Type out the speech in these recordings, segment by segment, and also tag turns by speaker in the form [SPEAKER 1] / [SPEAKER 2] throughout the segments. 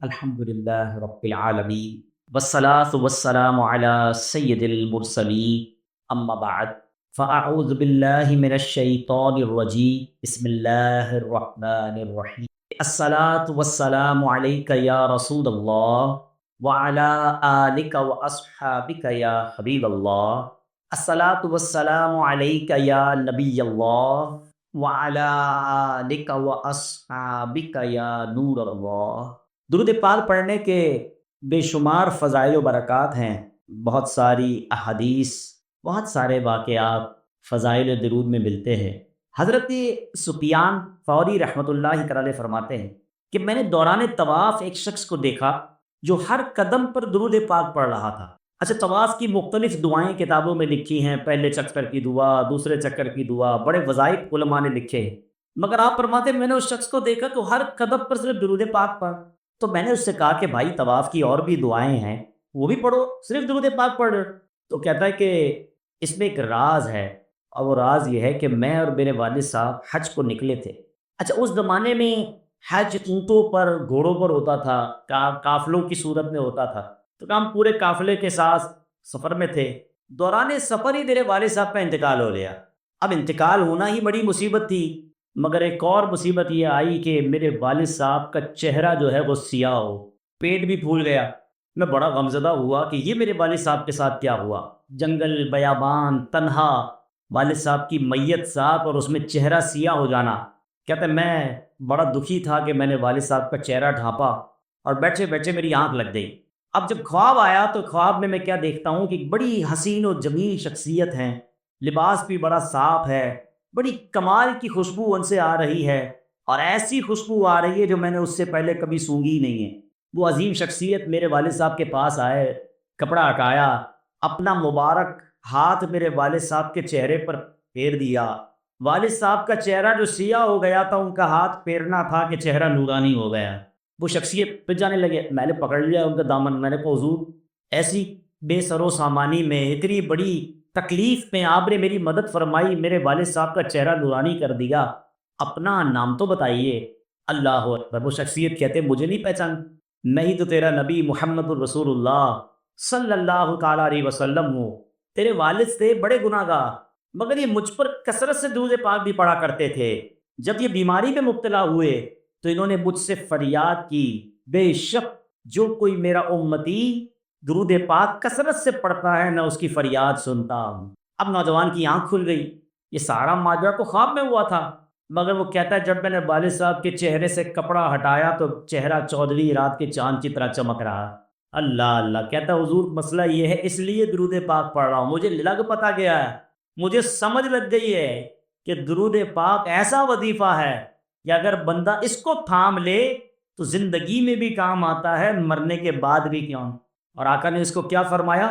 [SPEAKER 1] الحمدللہ رب العالمین والصلاة والسلام علی سید المرسلین اما بعد فاعوذ باللہ من الشیطان الرجیم بسم اللہ الرحمن الرحیم الصلاة والسلام علیک یا رسول اللہ وعلی آلک واصحابک یا حبیب اللہ الصلاة والسلام علیک یا نبی اللہ وعلی آلک واصحابک یا نور اللہ۔ درود پاک پڑھنے کے بے شمار فضائل و برکات ہیں، بہت ساری احادیث، بہت سارے واقعات فضائل درود میں ملتے ہیں۔ حضرت سفیان فوری رحمۃ اللہ تعالی فرماتے ہیں کہ میں نے دوران طواف ایک شخص کو دیکھا جو ہر قدم پر درود پاک پڑھ رہا تھا۔ اچھا، طواف کی مختلف دعائیں کتابوں میں لکھی ہیں، پہلے چکر کی دعا، دوسرے چکر کی دعا، بڑے وظائف علماء نے لکھے ہیں، مگر آپ فرماتے ہیں میں نے اس شخص کو دیکھا کہ ہر قدم پر صرف درود پاک پڑھ۔ تو میں نے اس سے کہا کہ بھائی طواف کی اور بھی دعائیں ہیں، وہ بھی پڑھو، صرف درود پاک پڑھ رہے ہو؟ تو کہتا ہے کہ اس میں ایک راز ہے، اور وہ راز یہ ہے کہ میں اور میرے والد صاحب حج کو نکلے تھے۔ اچھا، اس زمانے میں حج اونٹوں پر، گھوڑوں پر ہوتا تھا، قافلوں کی صورت میں ہوتا تھا، تو ہم پورے قافلے کے ساتھ سفر میں تھے۔ دوران سفر ہی میرے والد صاحب کا انتقال ہو گیا۔ اب انتقال ہونا ہی بڑی مصیبت تھی، مگر ایک اور مصیبت یہ آئی کہ میرے والد صاحب کا چہرہ جو ہے وہ سیاہ ہو، پیٹ بھی پھول گیا۔ میں بڑا غمزدہ ہوا کہ یہ میرے والد صاحب کے ساتھ کیا ہوا، جنگل، بیابان، تنہا، والد صاحب کی میت ساتھ اور اس میں چہرہ سیاہ ہو جانا۔ کہتے میں بڑا دکھی تھا کہ میں نے والد صاحب کا چہرہ ڈھانپا اور بیٹھے بیٹھے میری آنکھ لگ گئی۔ اب جب خواب آیا تو خواب میں کیا دیکھتا ہوں کہ ایک بڑی حسین و جمیل شخصیت ہے، لباس بھی بڑا صاف ہے، بڑی کمال کی خوشبو ان سے آ رہی ہے، اور ایسی خوشبو آ رہی ہے جو میں نے اس سے پہلے کبھی سونگھی ہی نہیں ہے۔ وہ عظیم شخصیت میرے والد صاحب کے پاس آئے، کپڑا ہٹایا، اپنا مبارک ہاتھ میرے والد صاحب کے چہرے پر پھیر دیا۔ والد صاحب کا چہرہ جو سیاہ ہو گیا تھا، ان کا ہاتھ پھیرنا تھا کہ چہرہ نورانی ہو گیا۔ وہ شخصیت پہ جانے لگے، میں نے پکڑ لیا ان کا دامن، میں نے کہا حضور ایسی بے سر و سامانی میں، اتنی بڑی تکلیف میں آپ نے میری مدد فرمائی، میرے والد صاحب کا چہرہ نورانی کر دیا، اپنا نام تو بتائیے۔ اللہ اکبر۔ وہ شخصیت کہتے مجھے نہیں پہچان، میں ہی تو تیرا نبی محمد الرسول اللہ صلی اللہ تعالیٰ علیہ وسلم ہوں۔ تیرے والد تھے بڑے گناہ گار، مگر یہ مجھ پر کثرت سے درود پاک بھی پڑھا کرتے تھے۔ جب یہ بیماری میں مبتلا ہوئے تو انہوں نے مجھ سے فریاد کی، بے شک جو کوئی میرا امتی درود پاک کثرت سے پڑھتا ہے میں اس کی فریاد سنتا ہوں۔ اب نوجوان کی آنکھ کھل گئی، یہ سارا ماجرا تو خواب میں ہوا تھا، مگر وہ کہتا ہے جب میں نے والد صاحب کے چہرے سے کپڑا ہٹایا تو چہرہ چودھویں رات کے چاند کی طرح چمک رہا۔ اللہ اللہ۔ کہتا ہے حضور مسئلہ یہ ہے، اس لیے درود پاک پڑھ رہا ہوں، مجھے لگ پتا گیا ہے، مجھے سمجھ لگ گئی ہے کہ درود پاک ایسا وظیفہ ہے کہ اگر بندہ اس کو تھام لے تو زندگی میں بھی کام آتا ہے، مرنے کے بعد بھی کیوں۔ اور آقا نے اس کو کیا فرمایا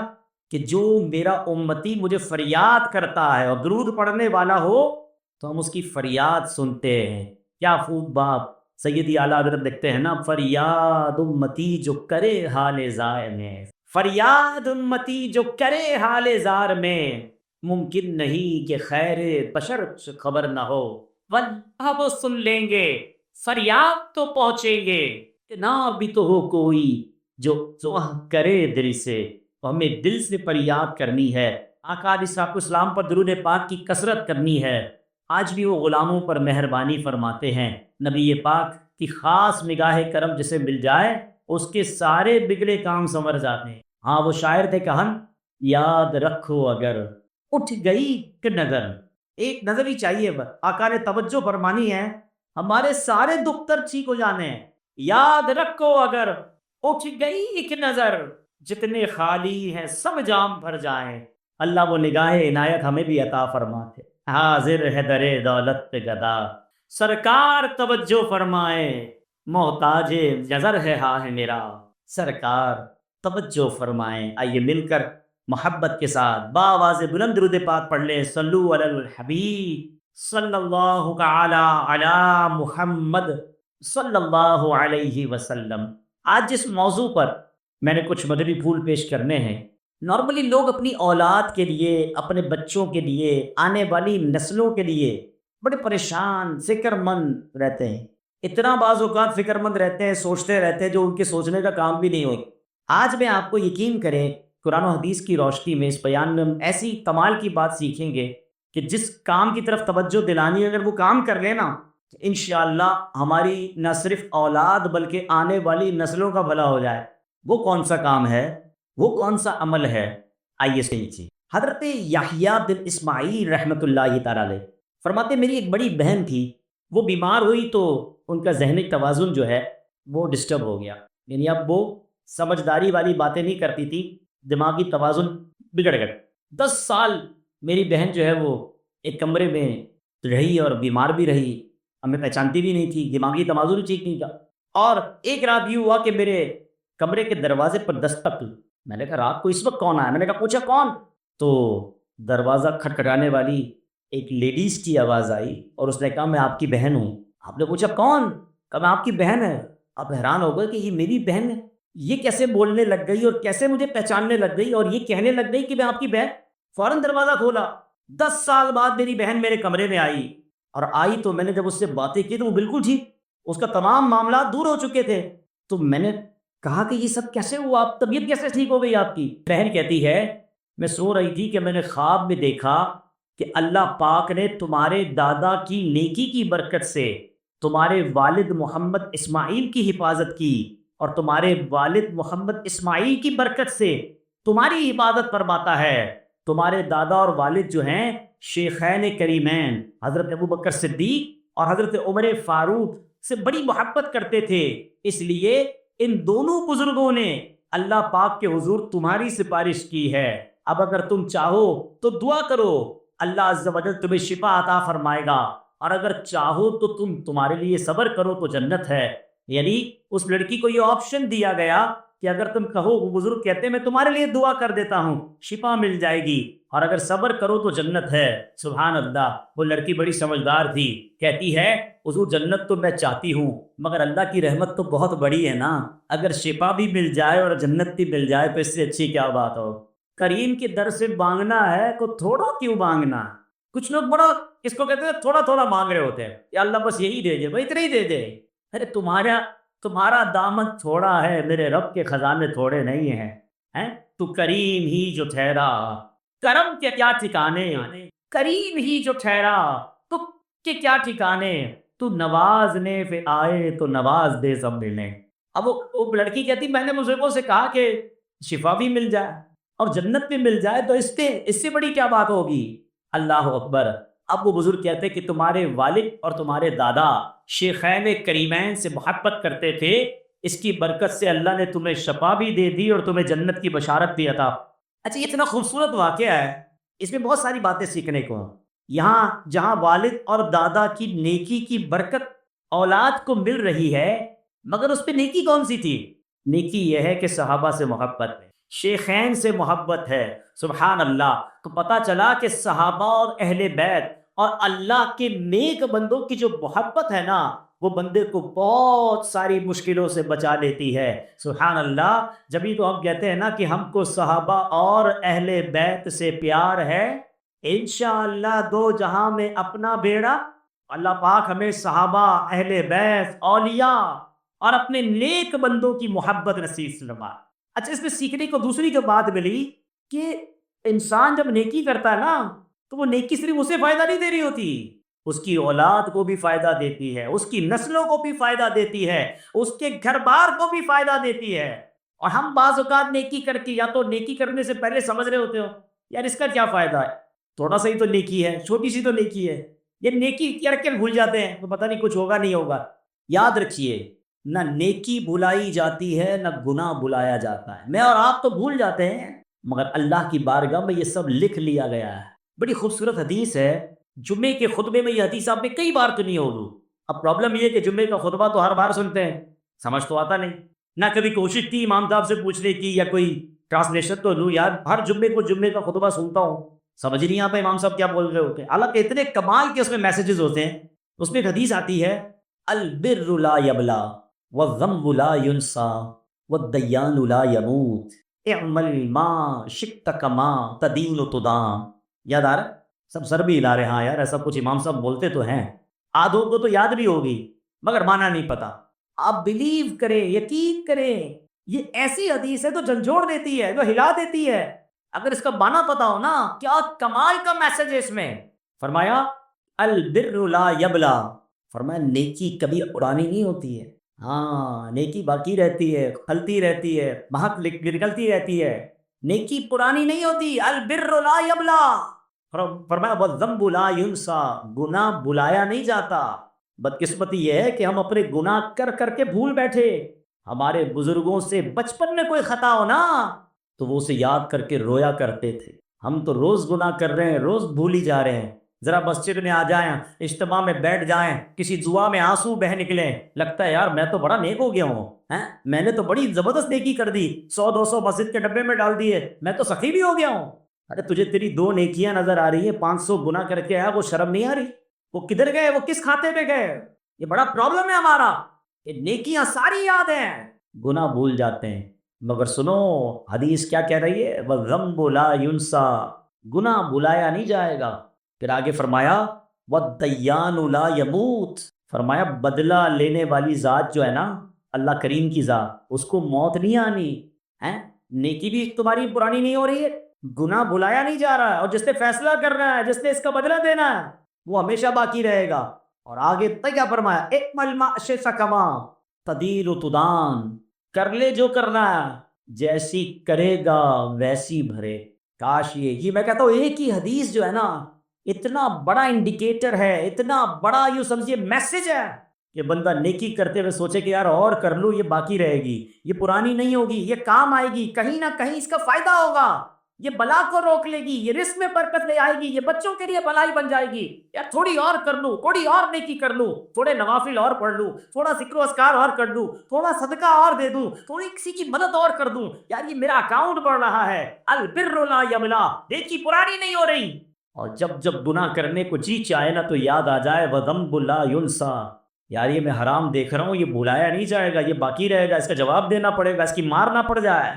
[SPEAKER 1] کہ جو میرا امتی مجھے فریاد کرتا ہے اور درود پڑھنے والا ہو تو ہم اس کی فریاد سنتے ہیں۔ کیا خوب باپ سیدی اعلیٰ حضرت لکھتے ہیں نا، فریاد امتی جو کرے حال زار میں، فریاد امتی جو کرے حال زار میں، ممکن نہیں کہ خیر بشر سے خبر نہ ہو، واللہ وہ سن لیں گے، فریاد تو پہنچیں گے، نہ بھی تو ہو کوئی جو کرے دل سے۔ ہمیں دل سے فریاد کرنی ہے، آقا علیہ الصلوۃ والسلام پر درود پاک کی کثرت کرنی ہے۔ آج بھی وہ غلاموں پر مہربانی فرماتے ہیں، نبی پاک کی خاص نگاہ کرم جسے مل جائے اس کے سارے بگڑے کام سنور جاتے ہیں۔ ہاں وہ شاعر تھے کہن، یاد رکھو اگر اٹھ گئی کہ نظر، ایک نظر ہی چاہیے بس، آقا نے توجہ فرمانی ہے، ہمارے سارے دکھ درد ٹھیک ہو جانے ہیں۔ یاد رکھو اگر اٹھ گئی ایک نظر، جتنے خالی ہیں سب جام بھر جائیں۔ اللہ وہ نگاہ عنایت ہمیں بھی عطا فرماتے۔ حاضر ہے در دولت پہ گدا، سرکار توجہ فرمائے، محتاج نظر ہے ہاں ہے میرا، سرکار توجہ فرمائیں۔ آئیے مل کر محبت کے ساتھ باواز بلند درود پاک پڑھ لیں، صلو علی الحبیب صلی اللہ تعالی علی محمد صلی اللہ علیہ وسلم۔ آج جس موضوع پر میں نے کچھ مدنی پھول پیش کرنے ہیں، نارملی لوگ اپنی اولاد کے لیے، اپنے بچوں کے لیے، آنے والی نسلوں کے لیے بڑے پریشان، فکر مند رہتے ہیں، اتنا بعض اوقات فکر مند رہتے ہیں، سوچتے رہتے ہیں جو ان کے سوچنے کا کام بھی نہیں ہوئی۔ آج میں آپ کو یقین کریں قرآن و حدیث کی روشنی میں اس بیان میں ہم ایسی کمال کی بات سیکھیں گے کہ جس کام کی طرف توجہ دلانی ہے، اگر وہ کام کر لیں نا تو انشاءاللہ ہماری نہ صرف اولاد بلکہ آنے والی نسلوں کا بھلا ہو جائے۔ وہ کون سا کام ہے، وہ کون سا عمل ہے؟ آئیے سنیے۔ حضرت یحییٰ بن اسماعیل رحمۃ اللہ تعالی علیہ فرماتے میری ایک بڑی بہن تھی، وہ بیمار ہوئی تو ان کا ذہنی توازن جو ہے وہ ڈسٹرب ہو گیا، یعنی اب وہ سمجھداری والی باتیں نہیں کرتی تھی، دماغی توازن بگڑ گیا۔ 10 سال میری بہن جو ہے وہ ایک کمرے میں رہی اور بیمار بھی رہی، ہمیں پہچانتی بھی نہیں تھی، دماغی توازن بھی ٹھیک نہیں تھا۔ اور ایک رات یوں ہوا کہ میرے کمرے کے دروازے پر دستک، میں نے کہا رات کو اس وقت کون آیا؟ میں نے کہا پوچھا کون؟ تو دروازہ کھٹکھٹانے والی ایک لیڈیز کی آواز آئی اور اس نے کہا میں آپ کی بہن ہوں۔ آپ نے پوچھا کون؟ کہا میں آپ کی بہن ہے۔ آپ حیران ہو گئے کہ یہ میری بہن ہے، یہ کیسے بولنے لگ گئی اور کیسے مجھے پہچاننے لگ گئی اور یہ کہنے لگ گئی کہ میں آپ کی بہن؟ فوراً دروازہ کھولا، 10 سال بعد میری بہن میرے کمرے میں آئی، اور آئی تو میں نے جب اس سے باتیں کی تو وہ بالکل ٹھیک، اس کا تمام معاملات دور ہو چکے تھے۔ تو میں نے کہا کہ یہ سب کیسے ہوا، آپ طبیعت کیسے ٹھیک ہو گئی آپ کی؟ بہن کہتی ہے میں سو رہی تھی کہ میں نے خواب میں دیکھا کہ اللہ پاک نے تمہارے دادا کی نیکی کی برکت سے تمہارے والد محمد اسماعیل کی حفاظت کی، اور تمہارے والد محمد اسماعیل کی برکت سے تمہاری عبادت فرماتا ہے۔ تمہارے دادا اور والد جو ہیں شیخین کریمین حضرت ابوبکر صدیق اور حضرت عمر فاروق سے بڑی محبت کرتے تھے، اس لیے ان دونوں بزرگوں نے اللہ پاک کے حضور تمہاری سفارش کی ہے۔ اب اگر تم چاہو تو دعا کرو، اللہ عز و جل تمہیں شفا عطا فرمائے گا، اور اگر چاہو تو تمہارے لیے صبر کرو تو جنت ہے۔ یعنی اس لڑکی کو یہ آپشن دیا گیا کہ اگر تم کہو، وہ بزرگ کہتے ہیں میں تمہارے لیے دعا کر دیتا ہوں، شفا مل جائے گی، اور اگر صبر کرو تو جنت ہے۔ سبحان اللہ، وہ لڑکی بڑی سمجھدار تھی، کہتی ہے حضور جنت تو میں چاہتی ہوں مگر اللہ کی رحمت تو بہت بڑی ہے نا، اگر شفا بھی مل جائے اور جنت بھی مل جائے تو اس سے اچھی کیا بات ہو۔ کریم کے در سے مانگنا ہے کو تھوڑا کیوں مانگنا؟ کچھ لوگ بڑا اس کو کہتے ہیں تھوڑا تھوڑا مانگ رہے ہوتے ہیں، یا اللہ بس یہی دے دے، بھائی اتنا ہی دے دے۔ ارے تمہارا دامن تھوڑا ہے، میرے رب کے خزانے تھوڑے نہیں ہیں۔ تو کریم ہی جو ٹھہرا، کرم کے کیا ٹھکانے، کریم ہی جو ٹھہرا تو کے کیا ٹھکانے، تو نوازنے پہ آئے تو نواز دے سب ملنے۔ اب وہ لڑکی کہتی میں نے بزرگوں سے کہا کہ شفا بھی مل جائے اور جنت بھی مل جائے تو اس سے بڑی کیا بات ہوگی؟ اللہ اکبر۔ اب وہ بزرگ کہتے کہ تمہارے والد اور تمہارے دادا شیخین کریمین سے محبت کرتے تھے، اس کی برکت سے اللہ نے تمہیں شفا بھی دے دی اور تمہیں جنت کی بشارت بھی عطا۔ اچھا، یہ اتنا خوبصورت واقعہ ہے، اس میں بہت ساری باتیں سیکھنے کو ہیں۔ یہاں جہاں والد اور دادا کی نیکی کی برکت اولاد کو مل رہی ہے، مگر اس پہ نیکی کون سی تھی؟ نیکی یہ ہے کہ صحابہ سے محبت ہے، شیخین سے محبت ہے۔ سبحان اللہ۔ تو پتہ چلا کہ صحابہ اور اہل بیت اور اللہ کے نیک بندوں کی جو محبت ہے نا، وہ بندے کو بہت ساری مشکلوں سے بچا لیتی ہے۔ سبحان اللہ۔ جبھی تو ہم کہتے ہیں نا کہ ہم کو صحابہ اور اہل بیت سے پیار ہے، انشاءاللہ دو جہاں میں اپنا بیڑا۔ اللہ پاک ہمیں صحابہ، اہل بیت، اولیاء اور اپنے نیک بندوں کی محبت نصیب فرمائے۔ اچھا، اس میں سیکھنے کو دوسری جو بات ملی کہ انسان جب نیکی کرتا ہے نا تو وہ نیکی صرف اسے فائدہ نہیں دے رہی ہوتی، اس کی اولاد کو بھی فائدہ دیتی ہے، اس کی نسلوں کو بھی فائدہ دیتی ہے، اس کے گھر بار کو بھی فائدہ دیتی ہے۔ اور ہم بعض اوقات نیکی کر کے یا تو نیکی کرنے سے پہلے سمجھ رہے ہوتے ہو یار اس کا کیا فائدہ ہے، تھوڑا سا ہی تو نیکی ہے، چھوٹی سی تو نیکی ہے، یہ نیکی کر کے بھول جاتے ہیں تو پتہ نہیں کچھ ہوگا نہیں ہوگا۔ یاد رکھیے، نہ نیکی بھلائی جاتی ہے نہ گناہ بلایا جاتا ہے۔ میں اور آپ تو بھول جاتے ہیں، مگر اللہ کی بارگاہ میں یہ سب لکھ لیا گیا ہے۔ بڑی خوبصورت حدیث ہے، جمعے کے خطبے میں یہ حدیث آپ نے کئی بار تو نہیں ہوگی۔ اب پرابلم یہ ہے کہ جمعے کا خطبہ تو ہر بار سنتے ہیں، سمجھ تو آتا نہیں، نہ کبھی کوشش کی امام صاحب سے پوچھنے کی یا کوئی ٹرانسلیشن تو لوں، یار ہر جمعے کو جمعے کا خطبہ سنتا ہوں، سمجھ نہیں آتا امام صاحب کیا بول رہے ہوتے ہیں، حالانکہ اتنے کمال کے اس میں میسیجز ہوتے ہیں۔ اس میں ایک حدیث آتی ہے، البر لا یبلا والذنب لا ینسا والدیان لا یموت اعمل ما شئت کما تدین تدام۔ یاد آ رہا ہے؟ سب سر بھی ہلا رہے، ہاں یار ایسا کچھ امام صاحب بولتے تو ہیں، آدھوں کو تو یاد بھی ہوگی، مگر مانا نہیں پتا. آپ بلیو کریں، یقین کریں، یہ ایسی حدیث ہے تو جھنجھوڑ دیتی ہے، جو ہلا دیتی ہے. اگر اس کا مانا پتا ہو نا، کیا کمال کا میسج ہے اس میں. فرمایا البر لا یبلا، فرمایا نیکی کبھی پرانی نہیں ہوتی ہے. ہاں، نیکی باقی رہتی ہے، پھلتی رہتی ہے، مہک نکلتی رہتی ہے، نیکی پرانی نہیں ہوتی. البر لا یبلا، فرمایا والذنب لا ینسا، گناہ بلایا نہیں جاتا. بدقسمتی یہ ہے کہ ہم اپنے گناہ کر کر کے بھول بیٹھے. ہمارے بزرگوں سے بچپن میں کوئی خطا ہو نا تو وہ اسے یاد کر کے رویا کرتے تھے. ہم تو روز گناہ کر رہے ہیں، روز بھولی جا رہے ہیں. ذرا مسجد میں آ جائیں، اجتماع میں بیٹھ جائیں، کسی دعا میں آنسو بہ نکلیں، لگتا ہے یار میں تو بڑا نیک ہو گیا ہوں، میں نے تو بڑی زبردست نیکی کر دی، 100 200 مسجد کے ڈبے میں ڈال دیے، میں تو سخی بھی ہو گیا ہوں. ارے تجھے تیری 2 نیکیاں نظر آ رہی ہیں، 500 گناہ کر کے آیا، وہ شرم نہیں آ رہی؟ وہ کدھر گئے؟ وہ کس کھاتے پہ گئے؟ یہ بڑا پرابلم ہے ہمارا کہ نیکیاں ساری یاد ہیں، گناہ بھول جاتے ہیں. مگر سنو حدیث کیا کہہ رہی ہے، وَالذَّنبُ لَا يُنسَى، گناہ بھلایا نہیں جائے گا. پھر آگے فرمایا وَالدَّيَّانُ لَا يَمُوتُ، فرمایا بدلہ لینے والی ذات جو ہے نا، اللہ کریم کی ذات، اس کو موت نہیں آنی ہے. نیکی بھی تمہاری پرانی نہیں ہو رہی ہے، گناہ بھلایا نہیں جا رہا ہے، اور جس نے فیصلہ کرنا ہے، جس نے اس کا بدلہ دینا ہے، وہ ہمیشہ باقی رہے گا. اور آگے تک کیا فرمایا، اعمل ما شئت کما تدین تدان، کر لے جو کرنا ہے، جیسی کرے گا ویسی بھرے. کاش یہ میں کہتا ہوں ایک ہی حدیث جو ہے نا اتنا بڑا انڈیکیٹر ہے، اتنا بڑا یوں سمجھیے میسج ہے کہ بندہ نیکی کرتے ہوئے سوچے کہ یار اور کر لوں، یہ باقی رہے گی، یہ پرانی نہیں ہوگی، یہ کام آئے گی، کہیں نہ کہیں اس کا فائدہ ہوگا، یہ بلا کو روک لے گی، یہ رزق میں برکت لے آئے گی، یہ بچوں کے لیے بھلائی بن جائے گی. یار تھوڑی اور کر لوں، تھوڑی اور نیکی کر لوں، تھوڑے نوافل اور پڑھ لوں، تھوڑا ذکر و اذکار اور کر لوں، تھوڑا صدقہ اور دے دوں، تھوڑی کسی کی مدد اور کر دوں، یار یہ میرا اکاؤنٹ بڑھ رہا ہے. البر لا یبلا، نیکی پرانی نہیں ہو رہی. اور جب جب گناہ کرنے کو جی چاہے نا تو یاد آ جائے وَذَنبُ لَا يُنسَى، یار یہ میں حرام دیکھ رہا ہوں، یہ بھلایا نہیں جائے گا، یہ باقی رہے گا، اس کا جواب دینا پڑے گا، اس کی مار نہ پڑ جائے.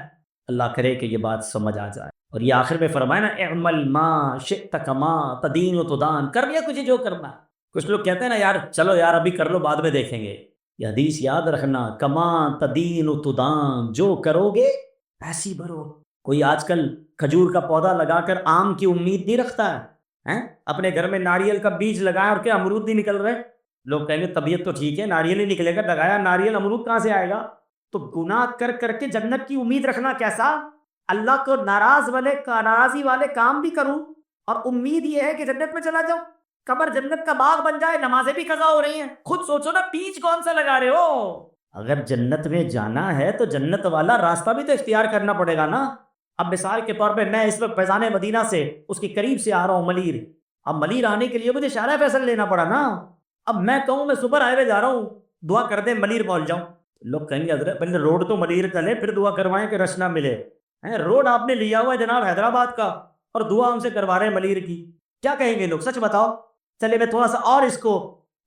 [SPEAKER 1] اللہ کرے کہ یہ بات سمجھ آ جائے. اور یہ آخر میں فرمایا نا اعمل ما شئت کما تدین تدان، کر لیا کچھ جو کرنا. کچھ لوگ کہتے ہیں نا یار چلو یار ابھی کر لو بعد میں دیکھیں گے. یہ حدیث یاد رکھنا، کما تدین تدان، جو کرو گے ایسی بھرو. کوئی آج کل کھجور کا پودا لگا کر آم کی امید نہیں رکھتا ہے، اپنے گھر میں ناریل کا بیج لگایا اور کیا امرود نہیں نکل رہے. لوگ کہیں گے طبیعت تو ٹھیک ہے، ناریل ہی نکلے گا، لگایا ناریل، امرود کہاں سے آئے گا؟ تو گناہ کر کر کے جنت کی امید رکھنا کیسا؟ اللہ کو ناراضی والے کام بھی کروں اور امید یہ ہے کہ جنت میں چلا جاؤں، قبر جنت کا باغ بن جائے، نمازیں بھی قضا ہو رہی ہیں. خود سوچو نا بیج کون سا لگا رہے ہو. اگر جنت میں جانا ہے تو جنت والا راستہ بھی تو اختیار کرنا پڑے گا نا. اب مثال کے طور پہ میں اس وقت فیضان مدینہ سے اس کے قریب سے آ رہا ہوں ملیر. اب ملیر آنے کے لیے مجھے شارع فیصل لینا پڑا نا. اب میں کہوں میں سپر ہائی وے جا رہا ہوں، دعا کر دیں ملیر پہنچ جاؤں، لوگ کہیں گے حضرت پہلے روڈ تو ملیر چلے پھر دعا کروائیں کہ رش نہ ملے. روڈ آپ نے لیا ہوا ہے جناب حیدرآباد کا اور دعا ہم سے کروا رہے ہیں ملیر کی، کیا کہیں گے لوگ؟ سچ بتاؤ. چلے میں تھوڑا سا اور اس کو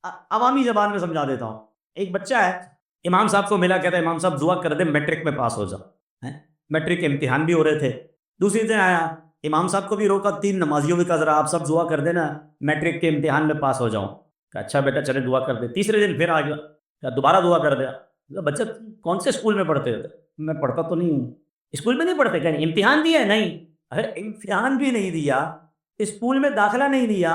[SPEAKER 1] عوامی زبان میں سمجھا دیتا ہوں. ایک بچہ ہے، امام صاحب کو ملا، کہتا ہے امام صاحب دعا کر دیں میٹرک میں پاس ہو جاؤ. میٹرک کے امتحان بھی ہو رہے تھے. دوسری دن آیا، امام صاحب کو بھی روکا، 3 نمازیوں بھی کہا ذرا آپ سب دعا کر دینا میٹرک کے امتحان میں پاس ہو جاؤں. کہ اچھا بیٹا چلے دعا کر دے. تیسرے دن پھر آ گیا، دوبارہ دعا کر دیا. بچہ کون سے اسکول میں پڑھتے ہوتے؟ میں پڑھتا تو نہیں ہوں. اسکول میں نہیں پڑھتے؟ کہیں امتحان دیا؟ نہیں. ارے امتحان بھی نہیں دیا، اسکول میں داخلہ نہیں دیا،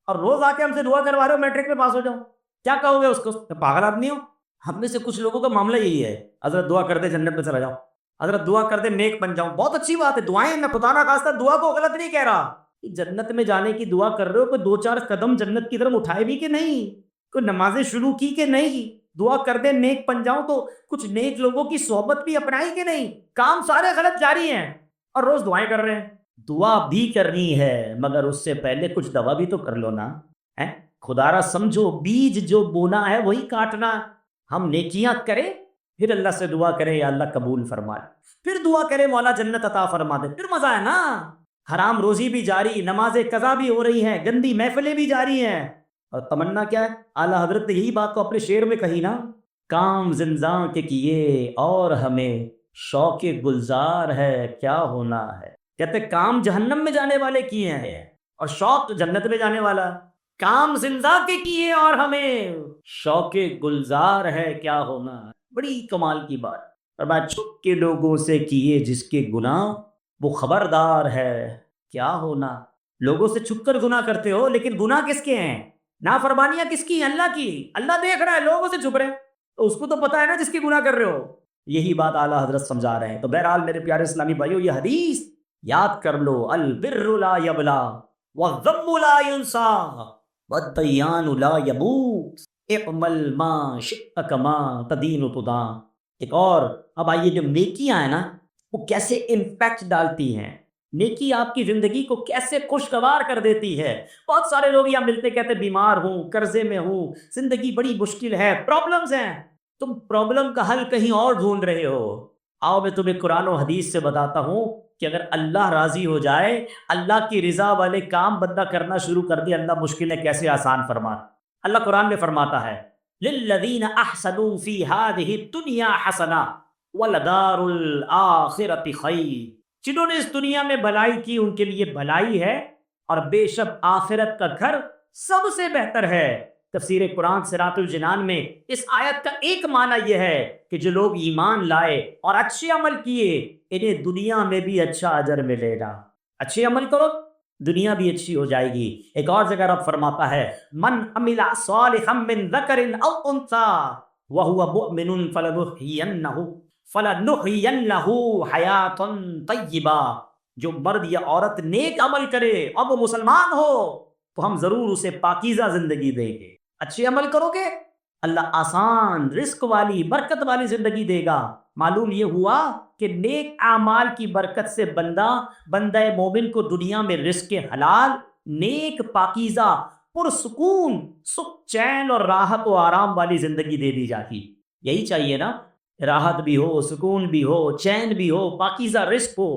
[SPEAKER 1] اور روز آ کے ہم سے دعا کروا رہے ہو میٹرک میں پاس ہو جاؤں. کیا کہو گے اس کو؟ پاگل آدمی ہو. ہم میں سے کچھ لوگوں کا معاملہ یہی ہے، حضرت دعا کر دے جنت میں چلا جاؤں، حضرت دعا کر دے نیک بن جاؤں. بہت اچھی بات ہے دعائیں، میں خدا نہ خواستہ دعا کو غلط نہیں کہہ رہا. جنت میں جانے کی دعا کر رہے ہو، کوئی 2 4 قدم جنت کی طرف اٹھائے بھی کہ نہیں؟ کوئی نمازیں شروع کی کہ نہیں؟ دعا کر دے نیک بن جاؤں تو کچھ نیک لوگوں کی صحبت بھی اپنائی کہ نہیں؟ کام سارے غلط جاری ہیں اور روز دعائیں کر رہے ہیں. دعا بھی کرنی ہے مگر اس سے پہلے کچھ دوا بھی تو کر لو نا. خدا را سمجھو بیج جو بونا ہے وہی کاٹنا. ہم نیکیاں کریں پھر اللہ سے دعا کریں یا اللہ قبول فرمائے، پھر دعا کرے مولا جنت عطا فرما دے، پھر مزہ ہے نا. حرام روزی بھی جاری، نماز قضا بھی ہو رہی ہیں، گندی محفلیں بھی جاری ہیں، اور تمنا کیا ہے؟ اعلیٰ حضرت نے یہی بات تو اپنے شعر میں کہی نا، کام زنداں کے کیے اور ہمیں شوق گلزار ہے کیا ہونا ہے. کہتے کام جہنم میں جانے والے کیے ہیں اور شوق جنت میں جانے والا. کام زندہ کے کیے اور ہمیں شوق گلزار ہے کیا ہونا. بڑی کمال کی بات. اور میں چھپ کے لوگوں سے کیے جس کے گناہ وہ خبردار ہے کیا ہونا. لوگوں سے چھپ کر گناہ کرتے ہو لیکن گناہ کس کے ہیں؟ نافرمانیاں کس کی ہیں؟ اللہ کی. اللہ دیکھ رہا ہے، لوگوں سے چھپ رہے ہیں تو اس کو تو پتا ہے نا جس کی گناہ کر رہے ہو. یہی بات اعلیٰ حضرت سمجھا رہے ہیں. تو بہرحال میرے پیارے اسلامی بھائیو، یہ حدیث یاد کر لو. البر لا یبلا والذم لا ینسا والدیان لا یموت اعمل ما شئت کما تدین تدان. ایک اور اب آئیے، جو نیکیاں ہیں نا وہ کیسے امپیکٹ ڈالتی ہیں، نیکی آپ کی زندگی کو کیسے خوشگوار کر دیتی ہے. بہت سارے لوگ یہاں ملتے کہتے بیمار ہوں، قرضے میں ہوں، زندگی بڑی مشکل ہے، پرابلمز ہیں. تم پرابلم کا حل کہیں اور ڈھونڈ رہے ہو. آؤ میں تمہیں قرآن و حدیث سے بتاتا ہوں کہ اگر اللہ راضی ہو جائے، اللہ کی رضا والے کام بندہ کرنا شروع کر دے، اللہ مشکلیں کیسے آسان فرما. اللہ قرآن میں فرماتا ہے للذین احسنوا فی ہذہ الدنیا حسنہ ولدار الآخرۃ خیر. جنہوں نے اس دنیا میں بھلائی کی ان کے لیے بھلائی ہے اور بے شک آخرت کا گھر سب سے بہتر ہے. تفسیر قرآن صراط الجنان میں اس آیت کا ایک معنی یہ ہے کہ جو لوگ ایمان لائے اور اچھے عمل کیے انہیں دنیا میں بھی اچھا اجر ملے گا. اچھے عمل کرو دنیا بھی اچھی ہو جائے گی. ایک اور جگہ رب فرماتا ہے من عمل صالحا من ذکر او انثى وهو مؤمن فلنحینہ حیاتا طیبہ. جو مرد یا عورت نیک عمل کرے اور وہ مسلمان ہو تو ہم ضرور اسے پاکیزہ زندگی دیں گے. اچھے عمل کرو گے اللہ آسان رزق والی برکت والی زندگی دے گا. معلوم یہ ہوا کہ نیک اعمال کی برکت سے بندہ مومن کو دنیا میں رزق حلال، نیک، پاکیزہ، پرسکون، سکھ، چین اور راحت و آرام والی زندگی دے دی جاتی. یہی چاہیے نا، راحت بھی ہو، سکون بھی ہو، چین بھی ہو، پاکیزہ رزق ہو.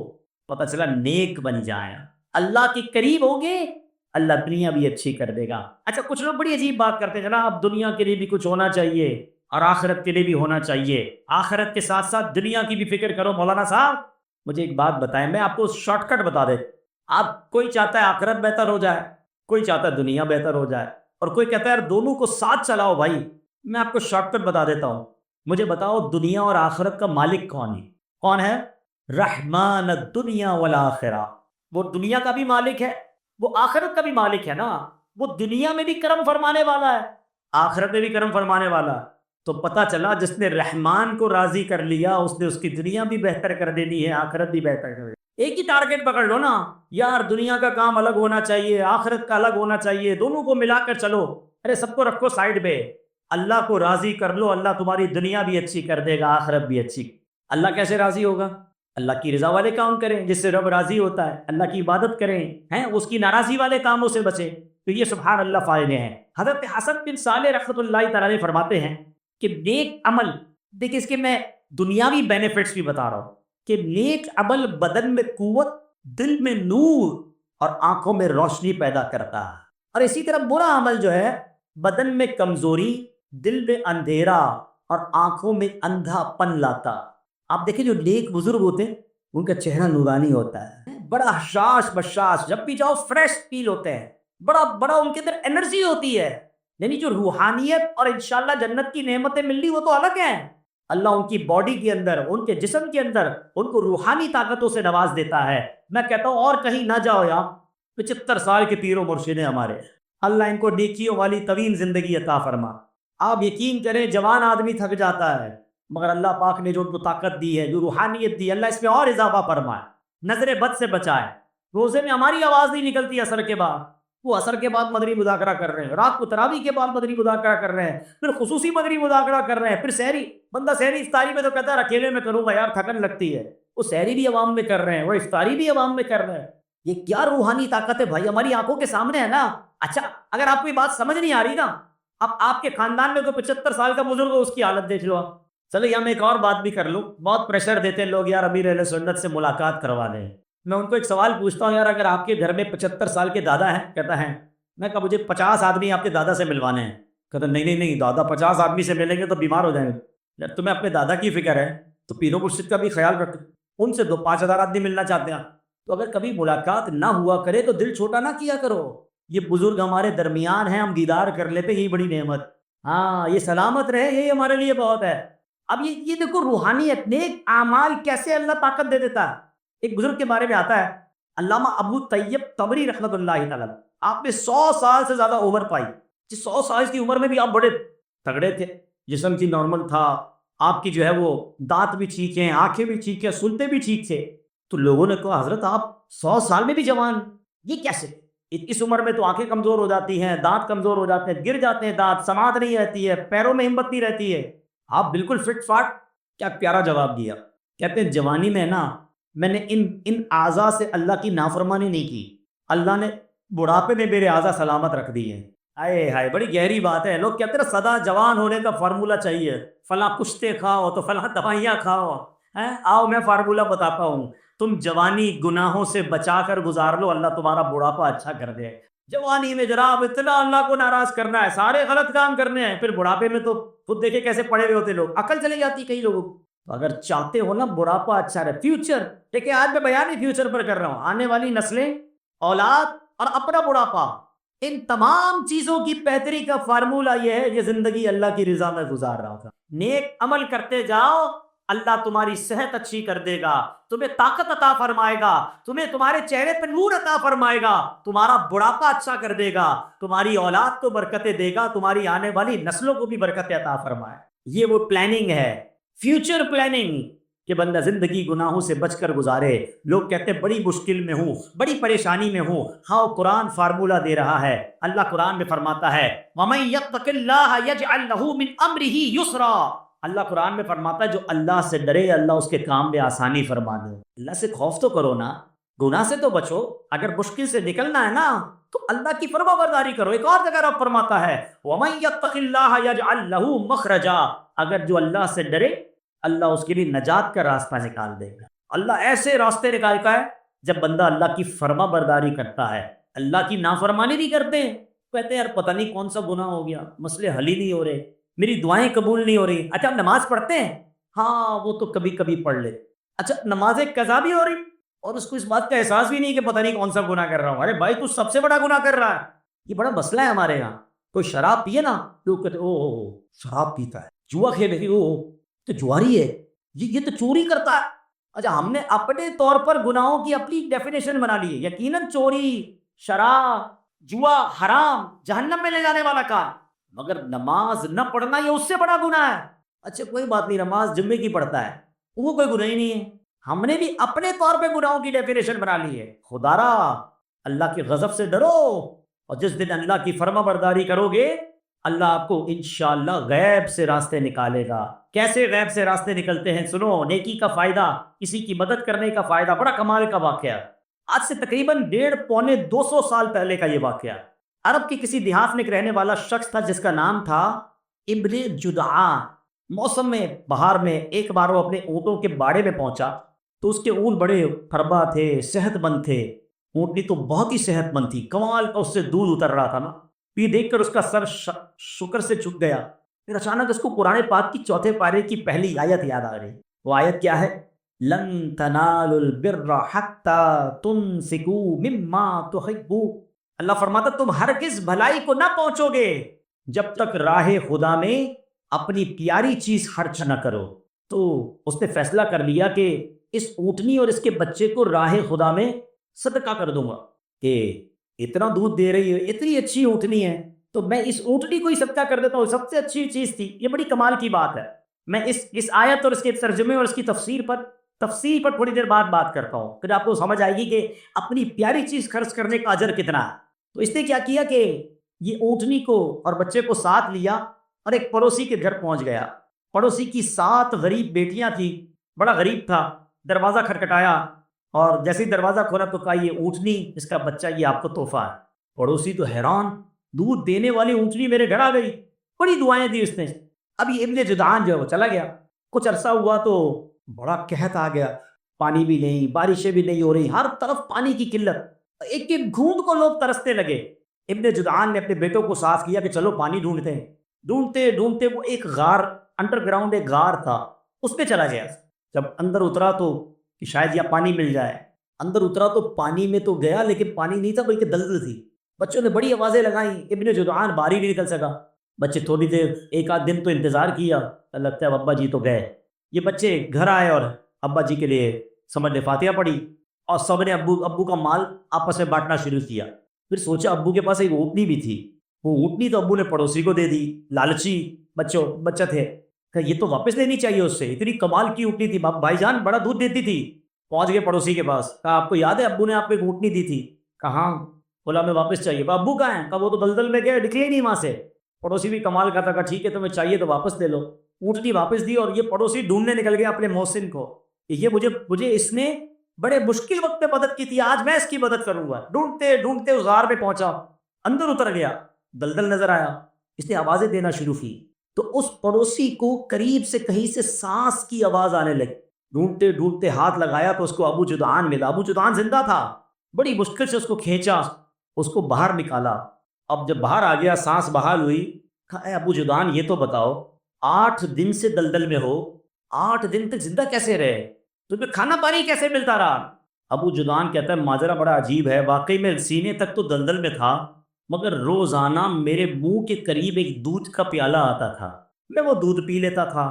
[SPEAKER 1] پتہ چلا نیک بن جائیں، اللہ کے قریب ہوں گے، اللہ دنیا بھی اچھی کر دے گا. اچھا کچھ لوگ بڑی عجیب بات کرتے ہیں جناب دنیا کے لیے بھی کچھ ہونا چاہیے اور آخرت کے لیے بھی ہونا چاہیے، آخرت کے ساتھ ساتھ دنیا کی بھی فکر کرو. مولانا صاحب مجھے ایک بات بتائیں، میں آپ کو شارٹ کٹ بتا دے. آپ کوئی چاہتا ہے آخرت بہتر ہو جائے، کوئی چاہتا ہے دنیا بہتر ہو جائے، اور کوئی کہتا ہے یار دونوں کو ساتھ چلاؤ. بھائی میں آپ کو شارٹ کٹ بتا دیتا ہوں. مجھے بتاؤ دنیا اور آخرت کا مالک کون ہے؟ رحمان الدنیا والآخرہ. وہ دنیا کا بھی مالک ہے، وہ آخرت کا بھی مالک ہے نا. وہ دنیا میں بھی کرم فرمانے والا ہے، آخرت میں بھی کرم فرمانے والا. تو پتہ چلا جس نے رحمان کو راضی کر لیا اس نے اس کی دنیا بھی بہتر کر دینی ہے، آخرت بھی بہتر کر دینی. ایک ہی ٹارگٹ پکڑ لو نا یار، دنیا کا کام الگ ہونا چاہیے، آخرت کا الگ ہونا چاہیے، دونوں کو ملا کر چلو. ارے سب کو رکھو سائیڈ پہ، اللہ کو راضی کر لو، اللہ تمہاری دنیا بھی اچھی کر دے گا، آخرت بھی اچھی. اللہ کیسے راضی ہوگا؟ اللہ کی رضا والے کام کریں جس سے رب راضی ہوتا ہے، اللہ کی عبادت کریں، اس کی ناراضی والے کاموں سے بچیں. تو یہ سبحان اللہ فائدے ہیں. حضرت حسن بن صالح رحمۃ اللہ تعالیٰ علیہ فرماتے ہیں کہ نیک عمل، دیکھیں اس کے میں دنیاوی بینیفٹس بھی بتا رہا ہوں کہ نیک عمل بدن میں قوت، دل میں نور اور آنکھوں میں روشنی پیدا کرتا ہے. اور اسی طرح برا عمل جو ہے بدن میں کمزوری، دل میں اندھیرا اور آنکھوں میں اندھا پن لاتا. آپ دیکھیں جو نیک بزرگ ہوتے ہیں ان کا چہرہ نورانی ہوتا ہے، بڑا حشاش بشاش، جب بھی جاؤ فریش فیل ہوتے ہیں، بڑا ان کے اندر انرجی ہوتی ہے. یعنی جو روحانیت اور انشاءاللہ جنت کی نعمتیں ملنی وہ تو الگ ہیں. اللہ ان کی باڈی کے اندر، ان کے جسم کے اندر ان کو روحانی طاقتوں سے نواز دیتا ہے. میں کہتا ہوں اور کہیں نہ جاؤ یار، 75 سال کے پیر و مرشد ہیں ہمارے، اللہ ان کو نیکیوں والی طویل زندگی عطا فرما. آپ یقین کریں جوان آدمی تھک جاتا ہے مگر اللہ پاک نے جو ان کو طاقت دی ہے، جو روحانیت دی، اللہ اس میں اور اضافہ فرمائے، نظر بد سے بچائے. روزے میں ہماری آواز نہیں نکلتی اثر کے بعد، وہ اثر کے بعد مدنی مذاکرہ کر رہے ہیں، رات کو تراویح کے بعد مدنی مذاکرہ کر رہے ہیں، پھر خصوصی مدنی مذاکرہ کر رہے ہیں، پھر سحری، بندہ سحری افطاری میں تو کہتا ہے اکیلے میں کروں گا یار تھکن لگتی ہے، وہ سحری بھی عوام میں کر رہے ہیں، وہ افطاری بھی عوام میں کر رہے ہیں. یہ کیا روحانی طاقت ہے بھائی، ہماری آنکھوں کے سامنے ہے نا. اچھا اگر آپ کو یہ بات سمجھ نہیں آ رہی نا، اب آپ کے خاندان میں کوئی 75 سال کا بزرگ ہو، اس کی حالت دیکھ لو. چلو یہاں میں ایک اور بات بھی کر لوں، بہت پریشر دیتے ہیں لوگ یار امیر اہل سنت سے ملاقات کروا دیں. میں ان کو ایک سوال پوچھتا ہوں، یار اگر آپ کے گھر میں 75 سال کے دادا ہیں، کہتا ہے، میں کہا مجھے 50 آدمی آپ کے دادا سے ملوانے ہیں. کہتا نہیں دادا 50 آدمی سے ملیں گے تو بیمار ہو جائیں گے. یار تمہیں اپنے دادا کی فکر ہے تو پیروں مرشد کا بھی خیال رکھ، ان سے 5,000 آدمی ملنا چاہتے ہیں تو اگر کبھی ملاقات نہ ہوا کرے تو دل چھوٹا نہ کیا کرو. یہ بزرگ ہمارے درمیان ہیں، ہم دیدار کر لیتے، یہی بڑی نعمت. ہاں یہ سلامت رہے یہی ہمارے لیے بہت ہے۔ اب یہ دیکھو روحانیت، نیک اعمال کیسے اللہ طاقت دے دیتا ہے۔ ایک بزرگ کے بارے میں آتا ہے، علامہ ابو طیب طبری رحمۃ اللہ تعالی، آپ نے 100 سال سے زیادہ عمر پائی، جس 100 سال کی عمر میں بھی آپ بڑے تگڑے تھے، جسم کی نارمل تھا، آپ کی جو ہے وہ دانت بھی ٹھیک ہیں، آنکھیں بھی ٹھیک ہیں، سنتے بھی ٹھیک تھے۔ تو لوگوں نے کہا حضرت آپ 100 سال میں بھی جوان، یہ کیسے؟ اس عمر میں تو آنکھیں کمزور ہو جاتی ہیں، دانت کمزور ہو جاتے ہیں، گر جاتے ہیں دانت، سماعت نہیں رہتی ہے، پیروں میں ہمت نہیں رہتی ہے، آپ بالکل فٹ فاٹ۔ کیا پیارا جواب دیا، کہتے ہیں جوانی میں نا میں نے ان اعضاء سے اللہ کی نافرمانی نہیں کی، اللہ نے بڑھاپے میں میرے اعضاء سلامت رکھ دی ہیں۔ آئے ہائے بڑی گہری بات ہے۔ لوگ کہتے ہیں سدا جوان ہونے کا فارمولہ چاہیے، فلاں کشتے کھاؤ تو فلاں دوائیاں کھاؤ، آؤ میں فارمولہ بتاتا ہوں، تم جوانی گناہوں سے بچا کر گزار لو، اللہ تمہارا بڑھاپا اچھا کر دے۔ جوانی میں جناب اتنا اللہ کو ناراض کرنا ہے، سارے غلط کام کرنے ہیں، پھر بڑھاپے میں تو خود دیکھے کیسے پڑے ہوئے ہوتے لوگ، عقل چلی جاتی کئی لوگوں کو۔ تو اگر چاہتے ہو نا بڑھاپا اچھا رہے، فیوچر دیکھیں، آج میں بیان ہی فیوچر پر کر رہا ہوں، آنے والی نسلیں، اولاد اور اپنا بڑھاپا، ان تمام چیزوں کی بہتری کا فارمولہ یہ ہے، یہ زندگی اللہ کی رضا میں گزار رہا تھا، نیک عمل کرتے جاؤ، اللہ تمہاری صحت اچھی کر دے گا، تمہیں طاقت عطا فرمائے گا، تمہیں تمہارے چہرے پر نور عطا فرمائے گا، تمہارا بڑھاپا اچھا کر دے گا، تمہاری اولاد کو برکتیں دے گا، تمہاری آنے والی نسلوں کو بھی برکتیں عطا فرمائے۔ یہ وہ پلاننگ ہے، فیوچر پلاننگ، کہ بندہ زندگی گناہوں سے بچ کر گزارے۔ لوگ کہتے ہیں بڑی مشکل میں ہوں، بڑی پریشانی میں ہوں، ہاں قرآن فارمولہ دے رہا ہے۔ اللہ قرآن میں فرماتا ہے وَمَن يَتَّقِ اللَّهَ يَجْعَل لَّهُ مِنْ أَمْرِهِ يُسْرًا، اللہ قرآن میں فرماتا ہے جو اللہ سے ڈرے اللہ اس کے کام میں آسانی فرما دے۔ اللہ سے خوف تو کرو نا، گناہ سے تو بچو، اگر مشکل سے نکلنا ہے نا تو اللہ کی فرما برداری کرو۔ ایک اور جگہ رب فرماتا ہے وَمَن يَتَّقِ اللَّهَ يَجْعَل لَّهُ مَخْرَجًا، اگر جو اللہ سے ڈرے اللہ اس کے لیے نجات کا راستہ نکال دے گا۔ اللہ ایسے راستے نکالتا ہے جب بندہ اللہ کی فرما برداری کرتا ہے، اللہ کی نافرمانی نہیں کرتے، کہتے ہیں یار پتہ نہیں کون سا گناہ ہو گیا، مسئلے حل ہی نہیں ہو رہے، میری دعائیں قبول نہیں ہو رہی۔ اچھا آپ نماز پڑھتے ہیں؟ ہاں وہ تو کبھی کبھی پڑھ لے۔ اچھا نماز قضا بھی ہو رہی اور اس کو اس بات کا احساس بھی نہیں کہ پتہ نہیں کون سا گناہ کر رہا ہوں۔ ارے بھائی تو سب سے بڑا گناہ کر رہا ہے، یہ بڑا مسئلہ ہے ہمارے یہاں۔ کوئی شراب پیے نا، لوگ کہتے او شراب پیتا ہے، جوا کھیلے او تو جواری ہے، یہ تو چوری کرتا ہے۔ اچھا ہم نے اپنے طور پر گناہوں کی اپنی ڈیفینیشن بنا لی ہے، یقیناً چوری، شراب، جوا حرام، جہنم میں لے جانے والا کام، مگر نماز نہ پڑھنا یہ اس سے بڑا گناہ ہے۔ اچھا کوئی بات نہیں، نماز جمعے کی پڑھتا ہے، وہ کوئی گناہ ہی نہیں ہے۔ ہم نے بھی اپنے طور پہ گناہوں کی ڈیفینیشن بنا لی ہے۔ خدا را اللہ کے غضب سے ڈرو، اور جس دن اللہ کی فرما برداری کرو گے اللہ آپ کو انشاءاللہ غیب سے راستے نکالے گا۔ کیسے غیب سے راستے نکلتے ہیں سنو، نیکی کا فائدہ، کسی کی مدد کرنے کا فائدہ، بڑا کمال کا واقعہ۔ آج سے تقریباً 150-200 سال پہلے کا یہ واقعہ۔ عرب کی کسی دیہات میں ایک رہنے والا شخص تھا جس کا نام تھا ابن جدعان۔ موسم میں بہار میں ایک بار وہ اپنے اونٹوں کے باڑے میں پہنچا تو اس کے اونٹ بڑے پھربا تھے، صحت مند تھے، اونٹنی تو بہت ہی صحت مند تھی، کمال کا اس سے دودھ اتر رہا تھا نا۔ یہ دیکھ کر اس کا سر شکر سے جھک گیا۔ پھر اچانک اس کو قرآن پاک کی چوتھے پارے کی پہلی آیت یاد آ رہی۔ وہ آیت کیا ہے؟ لن تنالوا البر حتى تنفقوا مما تحبون۔ اللہ فرماتا تم ہرگز بھلائی کو نہ پہنچو گے جب تک راہ خدا میں اپنی پیاری چیز خرچ نہ کرو۔ تو اس نے فیصلہ کر لیا کہ اس اونٹنی اور اس کے بچے کو راہ خدا میں صدقہ کر دوں گا، کہ اتنا دودھ دے رہی ہے، اتنی اچھی اونٹنی ہے، تو میں اس اونٹنی کو ہی صدقہ کر دیتا ہوں، سب سے اچھی چیز تھی۔ یہ بڑی کمال کی بات ہے۔ میں اس آیت اور اس کے ترجمے اور اس کی تفسیر پر تھوڑی دیر بعد بات کرتا ہوں، پھر آپ کو سمجھ آئے گی کہ اپنی پیاری چیز خرچ کرنے کا اجر کتنا ہے۔ تو اس نے کیا کیا کہ یہ اونٹنی کو اور بچے کو ساتھ لیا اور ایک پڑوسی کے گھر پہنچ گیا۔ پڑوسی کی 7 غریب بیٹیاں تھیں، بڑا غریب تھا۔ دروازہ کھٹکھٹایا اور جیسے ہی دروازہ کھولا تو کہا یہ اونٹنی، اس کا بچہ، یہ آپ کو تحفہ ہے۔ پڑوسی تو حیران، دودھ دینے والی اونٹنی میرے گھر آ گئی، بڑی دعائیں دی اس نے۔ اب یہ ابن جدعان جو ہے وہ چلا گیا۔ کچھ عرصہ ہوا تو بڑا قحط آ گیا، پانی بھی نہیں، بارشیں بھی نہیں ہو رہی، ہر طرف پانی کی قلت، ایک ایک گھونٹ کو لوگ ترستے لگے۔ ابن جدعان نے اپنے بیٹوں کو ساتھ کیا کہ چلو پانی ڈھونڈتے ہیں۔ ڈھونڈتے ڈھونڈتے وہ ایک غار، انڈر گراؤنڈ ایک غار تھا، اس پہ چلا گیا۔ جب اندر اترا تو کہ شاید یہاں پانی مل جائے، اندر اترا تو پانی میں تو گیا لیکن پانی نہیں تھا بلکہ دلدل تھی۔ بچوں نے بڑی آوازیں لگائیں، ابن جدعان باہر ہی نہیں نکل سکا۔ بچے تھوڑی دیر ایک آدھ دن تو انتظار کیا، لگتا ہے اب ابا جی تو گئے، یہ بچے گھر آئے اور ابا جی کے لیے سمجھ لے فاتحہ پڑھی، اور سب نے ابو کا مال آپس میں بانٹنا شروع کیا۔ پھر سوچا ابو کے پاس ایک اونٹنی بھی تھی، وہ اونٹنی تو ابو نے پڑوسی کو دے دی، لالچی بچہ تھے، کہا یہ تو واپس لینی چاہیے اس سے، اتنی کمال کی اونٹنی تھی، بھائی جان بڑا دودھ دیتی تھی۔ پہنچ گئے پڑوسی کے پاس، کہا آپ کو یاد ہے ابو نے آپ کو ایک اونٹنی دی تھی؟ کہاں؟ بولا میں واپس چاہیے۔ کہا ابو کہاں ہیں؟ کہا وہ تو دلدل میں گئے، نکلے ہی نہیں وہاں سے۔ پڑوسی بھی کمال کا تھا، کہا ٹھیک ہے تمہیں چاہیے تو واپس لے لو۔ اونٹنی واپس دی، اور یہ پڑوسی ڈھونڈنے نکل گیا اپنے محسن کو، یہ مجھے اس نے بڑے مشکل وقت میں مدد کی تھی، آج میں اس کی مدد کروں گا۔ ڈھونڈتے ڈھونڈتے اس غار میں پہنچا، اندر اتر گیا، دلدل نظر آیا، اس نے آوازیں دینا شروع کی، تو اس پڑوسی کو قریب سے کہیں سے سانس کی آواز آنے لگی۔ ڈھونڈتے ڈھونڈتے ہاتھ لگایا تو اس کو ابو جدعان ملا، ابو جدعان زندہ تھا، بڑی مشکل سے اس کو کھینچا، اس کو باہر نکالا۔ اب جب باہر آ گیا، سانس بحال ہوئی، کہا اے ابو جدعان یہ تو بتاؤ 8 دن سے دلدل میں ہو، 8 دن تک زندہ کیسے رہے؟ تمہیں کھانا پانی کیسے ملتا رہا؟ ابو جدعان کہتا ہے ماجرا بڑا عجیب ہے، واقعی میں سینے تک تو دلدل میں تھا، مگر روزانہ میرے منہ کے قریب ایک دودھ کا پیالہ آتا تھا، میں وہ دودھ پی لیتا تھا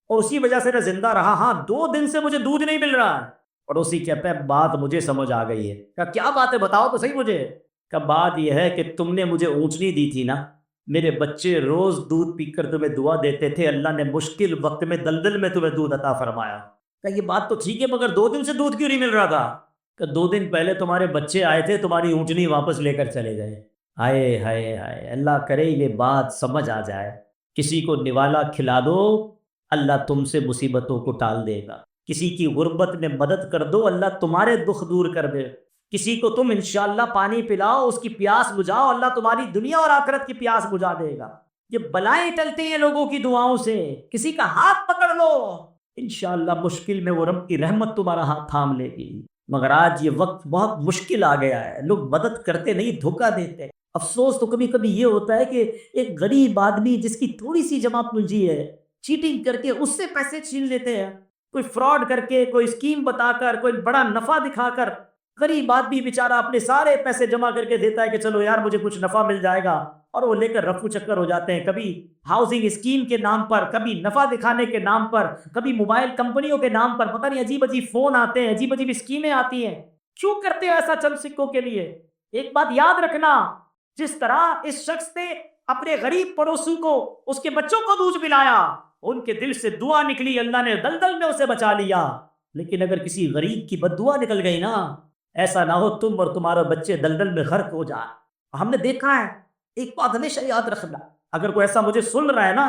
[SPEAKER 1] اور اسی وجہ سے میں زندہ رہا۔ ہاں 2 دن سے مجھے دودھ نہیں مل رہا ہے۔ پڑوسی کہتا ہے بات مجھے سمجھ آ گئی ہے۔ کہا کیا بات ہے بتاؤ تو صحیح مجھے۔ کہا بات یہ ہے کہ تم نے مجھے اونچنی دی تھی نا، میرے بچے روز دودھ پی کر تمہیں دعا دیتے تھے، اللہ نے مشکل وقت میں دلدل میں تمہیں دودھ عطا فرمایا۔ کہا یہ بات تو ٹھیک ہے مگر 2 دن سے دودھ کیوں نہیں مل رہا تھا؟ کہ 2 دن پہلے تمہارے بچے آئے تھے، تمہاری اونچنی واپس لے کر چلے گئے۔ ہائے ہائے ہائے، اللہ کرے یہ بات سمجھ آ جائے۔ کسی کو نوالا کھلا دو، اللہ تم سے مصیبتوں کو ٹال دے گا۔ کسی کی غربت میں مدد کر دو، اللہ تمہارے دکھ دور کر دے۔ کسی کو تم انشاءاللہ پانی پلاؤ، اس کی پیاس بجھاؤ، اللہ تمہاری دنیا اور آخرت کی پیاس بجھا دے گا۔ یہ بلائیں ٹلتی ہیں لوگوں کی دعاؤں سے، کسی کا ہاتھ پکڑ لو، انشاءاللہ مشکل میں وہ رب کی رحمت تمہارا ہاتھ تھام لے گی۔ مگر آج یہ وقت بہت مشکل آ گیا ہے، لوگ مدد کرتے نہیں، دھوکہ دیتے۔ افسوس تو کبھی کبھی یہ ہوتا ہے کہ ایک غریب آدمی جس کی تھوڑی سی جمع پونجی ہے، چیٹنگ کر کے اس سے پیسے چھین لیتے ہیں، کوئی فراڈ کر کے، کوئی اسکیم بتا کر، کوئی بڑا نفع دکھا کر، غریب آدمی بیچارہ اپنے سارے پیسے جمع کر کے دیتا ہے کہ چلو یار مجھے کچھ نفع مل جائے گا، اور وہ لے کر رفو چکر ہو جاتے ہیں، کبھی ہاؤسنگ اسکیم کے نام پر، کبھی نفع دکھانے کے نام پر، کبھی موبائل کمپنیوں کے نام پر، پتہ نہیں عجیب عجیب فون آتے ہیں، عجیب عجیب اسکیمیں آتی ہیں۔ کیوں کرتے ہو ایسا چند سکوں کے لیے؟ ایک بات یاد رکھنا، جس طرح اس شخص نے اپنے غریب پڑوسی کو، اس کے بچوں کو دودھ پلایا، ان کے دل سے دعا نکلی، اللہ نے دلدل میں اسے بچا لیا۔ لیکن اگر کسی غریب کی بد دعا نکل گئی نا، ایسا نہ ہو تم اور تمہارا بچے دلدل میں غرق ہو جائے۔ ہم نے دیکھا ہے، ایک بات ہمیشہ یاد رکھنا، اگر کوئی ایسا مجھے سن رہا ہے نا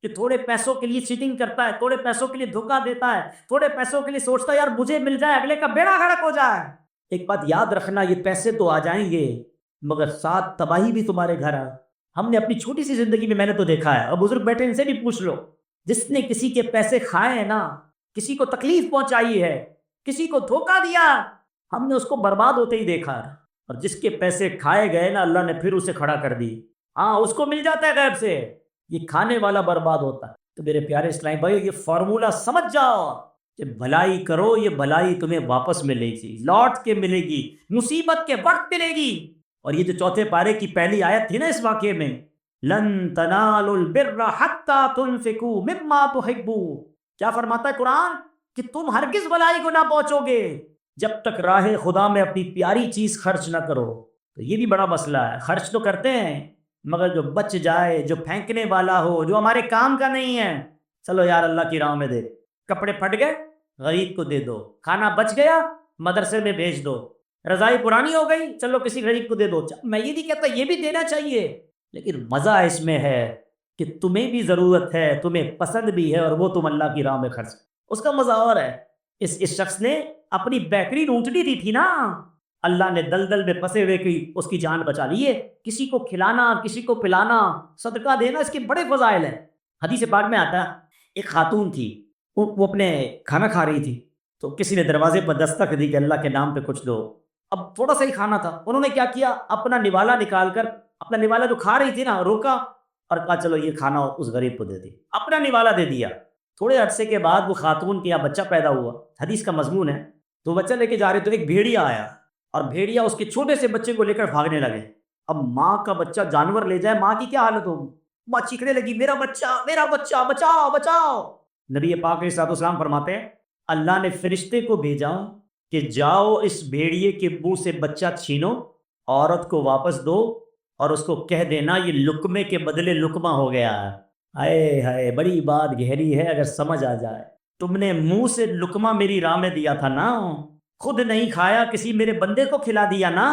[SPEAKER 1] کہ تھوڑے پیسوں کے لیے چیٹنگ کرتا ہے، تھوڑے پیسوں کے لیے دھوکہ دیتا ہے، تھوڑے پیسوں کے لیے سوچتا ہے یار مجھے مل جائے، اگلے کا بیڑا غرق ہو جائے، ایک بات یاد رکھنا، یہ پیسے تو آ جائیں گے مگر ساتھ تباہی بھی تمہارے گھر آئے۔ ہم نے اپنی چھوٹی سی زندگی میں نے تو دیکھا ہے، اور بزرگ بیٹھے ان سے بھی پوچھ لو، جس نے کسی کے پیسے کھائے ہیں نا، کسی کو تکلیف پہنچائی ہے، کسی کو دھوکہ دیا، ہم نے اس کو برباد ہوتے ہی دیکھا ہے، اور جس کے پیسے کھائے گئے نا، اللہ نے پھر اسے کھڑا کر دی، ہاں اس کو مل جاتا ہے غیب سے، یہ کھانے والا برباد ہوتا ہے۔ تو میرے پیارے اسلامی بھائی، یہ فارمولہ سمجھ جاؤ کہ بھلائی کرو، یہ بھلائی تمہیں واپس ملے گی، لوٹ کے ملے گی، مصیبت کے وقت ملے گی۔ اور یہ جو چوتھے پارے کی پہلی آیت تھی نا اس واقعے میں، لن تنالوا البر حتی تنفقوا مما تحبون، کیا فرماتا ہے قرآن؟ کہ تم ہرگز بھلائی کو نہ پہنچو گے جب تک راہ خدا میں اپنی پیاری چیز خرچ نہ کرو۔ تو یہ بھی بڑا مسئلہ ہے، خرچ تو کرتے ہیں مگر جو بچ جائے، جو پھینکنے والا ہو، جو ہمارے کام کا نہیں ہے، چلو یار اللہ کی راہ میں دے، کپڑے پھٹ گئے غریب کو دے دو، کھانا بچ گیا مدرسے میں بھیج دو، رضائی پرانی ہو گئی چلو کسی غریب کو دے دو۔ میں یہ نہیں کہتا یہ بھی دینا چاہیے، لیکن مزہ اس میں ہے کہ تمہیں بھی ضرورت ہے، تمہیں پسند بھی ہے، اور وہ تم اللہ کی راہ میں خرچ، اس کا مزہ اور ہے۔ اس شخص نے اپنی بہترین اونٹنی دی تھی نا، اللہ نے دلدل میں پھنسے ہوئے کی اس کی جان بچا لی ہے۔ کسی کو کھلانا، کسی کو پلانا، صدقہ دینا، اس کے بڑے فضائل ہیں۔ حدیث پاک میں آتا ہے ایک خاتون تھی، وہ اپنے کھانا کھا رہی تھی، تو کسی نے دروازے پر دستک دی کہ اللہ کے نام پہ کچھ دو۔ اب تھوڑا سا ہی کھانا تھا، انہوں نے کیا کیا، اپنا نوالا نکال کر، اپنا نوالا جو کھا رہی تھی نا روکا اور کہا چلو یہ کھانا اس غریب کو دے دی، اپنا نوالا دے دیا۔ تھوڑے عرصے کے بعد وہ خاتون کے یہاں بچہ پیدا ہوا، حدیث کا مضمون ہے، تو بچہ لے کے جا رہے تو ایک بھیڑیا آیا، اور بھیڑیا اس کے چھوٹے سے بچے کو لے کر بھاگنے لگے۔ اب ماں کا بچہ جانور لے جائے، ماں کی کیا حالت ہوگی؟ ماں چیخنے لگی میرا بچہ بچاؤ بچاؤ۔ نبی پاک علیہ الصلوۃ والسلام فرماتے ہیں اللہ نے فرشتے کو بھیجا کہ جاؤ اس بھیڑیے کے منہ سے بچہ چھینو، عورت کو واپس دو اور اس کو کہہ دینا یہ لقمے کے بدلے لقمہ ہو گیا ہے۔ ہائے ہائے، بڑی بات گہری ہے اگر سمجھ آ جائے۔ تم نے منہ سے لقمہ میری راہ میں دیا تھا نا، خود نہیں کھایا، کسی میرے بندے کو کھلا دیا نا۔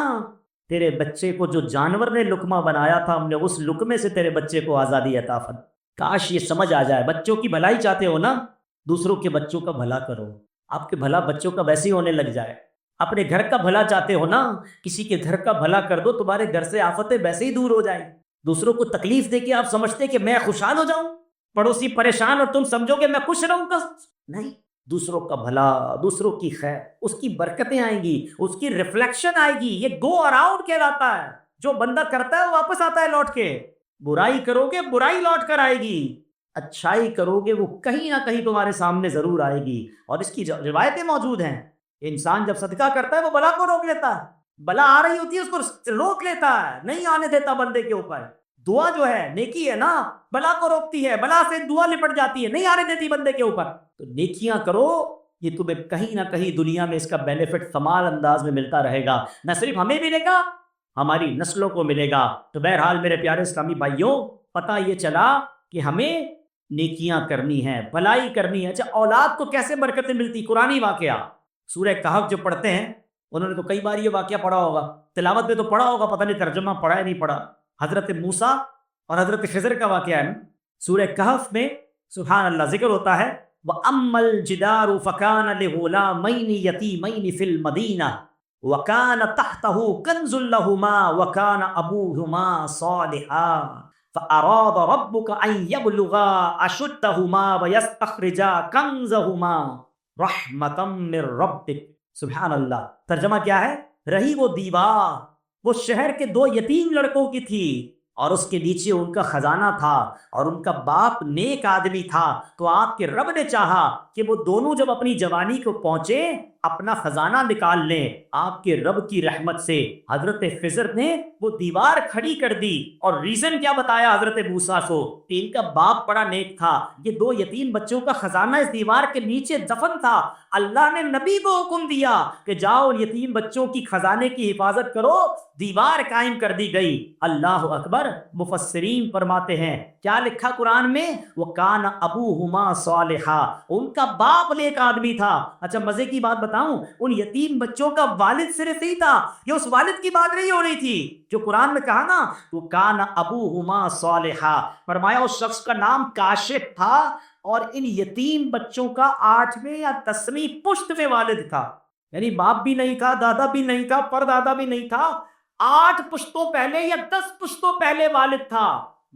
[SPEAKER 1] تیرے بچے کو جو جانور نے لقمہ بنایا تھا ہم نے اس لقمے سے تیرے بچے کو آزادی عطا فرمائی۔ کاش یہ سمجھ آ جائے۔ بچوں کی بھلائی چاہتے ہو نا، دوسروں کے بچوں کا بھلا کرو، آپ کے بھلا بچوں کا ویسے ہی ہونے لگ جائے۔ اپنے گھر کا بھلا چاہتے ہو نا، کسی کے گھر کا بھلا کر دو، تمہارے گھر سے آفتیں ویسے ہی دور ہو جائیں۔ دوسروں کو تکلیف دے کے آپ سمجھتے کہ میں خوشحال ہو جاؤں، پڑوسی پریشان اور تم سمجھو کہ میں خوش رہوں گا؟ نہیں، دوسروں کا بھلا، دوسروں کی خیر، اس کی برکتیں آئیں گی، اس کی ریفلیکشن آئے گی۔ یہ گو اراؤنڈ کہلاتا ہے، جو بندہ کرتا ہے وہ واپس آتا ہے لوٹ کے۔ برائی کرو گے برائی لوٹ کر آئے گی، اچھائی کرو گے وہ کہیں نہ کہیں تمہارے سامنے ضرور آئے گی۔ اور اس کی روایتیں موجود ہیں، انسان جب صدقہ کرتا ہے وہ بلا کو روک لیتا ہے، بلا آ رہی ہوتی ہے اس کو روک لیتا ہے، نہیں آنے دیتا بندے کے اوپر۔ دعا جو ہے نیکی ہے نا، بلا کو روکتی ہے، بلا سے دعا لپٹ جاتی ہے، نہیں آنے دیتی بندے کے اوپر۔ تو نیکیاں کرو، یہ تمہیں کہیں نہ کہیں دنیا میں اس کا بینیفٹ کمال انداز میں ملتا رہے گا، نہ صرف ہمیں ملے گا، ہماری نسلوں کو ملے گا۔ تو بہرحال میرے پیارے اسلامی بھائیوں، پتہ یہ چلا کہ ہمیں نیکیاں کرنی ہیں، بھلائی کرنی ہے۔ اچھا، اولاد کو کیسے برکتیں ملتی؟ قرآنی واقعہ سورہ کہف جو پڑھتے ہیں انہوں نے تو کئی بار یہ واقعہ پڑھا ہوگا، تلاوت میں تو پڑھا ہوگا، پتہ نہیں ترجمہ پڑھا ہے نہیں پڑھا۔ حضرت موسیٰ اور حضرت خضر کا واقعہ ہے نا، سورہ کہف میں سبحان اللہ ذکر ہوتا ہے وَأَمَّا الْجِدَارُ فَكَانَ لِغُلَامَيْنِ يَتِيمَيْنِ فِي الْمَدِينَةِ وَكَانَ تَحْتَهُ كَنْزٌ لَهُمَا وَكَانَ أَبُوهُمَا صَالِحًا فَأَرَادَ رَبُّكَ أَن يَبْلُغَا أَشُدَّهُمَا وَيَسْتَخْرِجَا كَنْزَهُمَا رَحْمَةً مِّن رَّبِّكَ۔ سبحان اللہ، ترجمہ کیا ہے؟ رہی وہ دیوار، وہ شہر کے دو یتیم لڑکوں کی تھی اور اس کے نیچے ان کا خزانہ تھا اور ان کا باپ نیک آدمی تھا، تو آپ کے رب نے چاہا کہ وہ دونوں جب اپنی جوانی کو پہنچے اپنا خزانہ نکال لیں۔ آپ کے رب کی رحمت سے حضرت خضر نے وہ دیوار کھڑی کر دی، اور ریزن کیا بتایا حضرت موسیٰ کو کہ ان کا باپ بڑا نیک تھا، یہ دو یتیم بچوں کا خزانہ اس دیوار کے نیچے دفن تھا۔ اللہ نے نبی کو حکم دیا کہ جاؤ یتیم بچوں کی خزانے کی حفاظت کرو، دیوار قائم کر دی گئی۔ اللہ اکبر۔ مفسرین فرماتے ہیں کیا لکھا قرآن میں؟ وَكَانَ أَبُوهُمَا صَالِحًا، ان کا باپ نیک آدمی تھا۔ اچھا مزے کی بات بتاؤں، ان یتیم بچوں کا والد صرف ہی تھا، یہ اس والد کی بات نہیں ہو رہی تھی جو قرآن میں کہا نا وَكَانَ أَبُوهُمَا صَالِحًا، فرمایا اس شخص کا نام کاشف تھا اور ان یتیم بچوں کا 8ویں یا 10ویں پشت میں والد تھا، یعنی باپ بھی نہیں تھا، دادا بھی نہیں تھا، پردادا بھی نہیں تھا، 8 پشتوں پہلے یا 10 پشتوں پہلے والد تھا،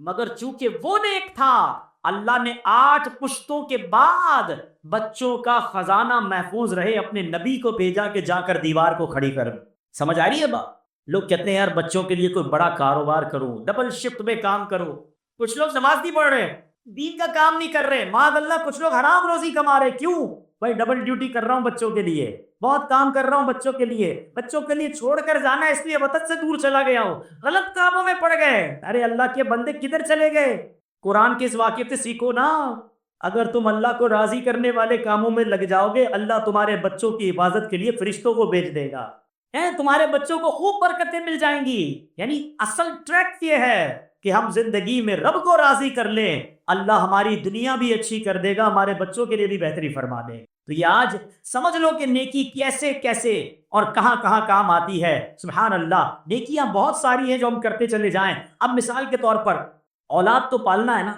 [SPEAKER 1] مگر چونکہ وہ نیک تھا اللہ نے 8 پشتوں کے بعد بچوں کا خزانہ محفوظ رہے اپنے نبی کو بھیجا کہ جا کر دیوار کو کھڑی کر۔ سمجھ آ رہی ہے بات؟ لوگ کہتے ہیں یار بچوں کے لیے کوئی بڑا کاروبار کروں، ڈبل شفٹ میں کام کروں، کچھ لوگ نماز نہیں پڑھ رہے، دین کا کام نہیں کر رہے، معاذ اللہ کچھ لوگ حرام روزی کما رہے، کیوں؟ بھائی ڈبل ڈیوٹی کر رہا ہوں بچوں کے لیے، بہت کام کر رہا ہوں بچوں کے لیے چھوڑ کر جانا اس لیے وطن سے دور چلا گیا ہوں، غلط کاموں میں پڑ گئے۔ ارے اللہ کے بندے کدھر چلے گئے؟ قرآن کے اس واقعے سے سیکھو نا، اگر تم اللہ کو راضی کرنے والے کاموں میں لگ جاؤ گے اللہ تمہارے بچوں کی حفاظت کے لیے فرشتوں کو بھیج دے گا، تمہارے بچوں کو خوب برکتیں مل جائیں گی۔ یعنی اصل ٹریک یہ ہے کہ ہم زندگی میں رب کو راضی کر لیں، اللہ ہماری دنیا بھی اچھی کر دے گا، ہمارے بچوں کے لیے بھی بہتری فرما دے۔ تو یہ آج سمجھ لو کہ نیکی کیسے کیسے اور کہاں کہاں کام آتی ہے۔ سبحان اللہ، نیکیاں بہت ساری ہیں جو ہم کرتے چلے جائیں۔ اب مثال کے طور پر اولاد تو پالنا ہے نا،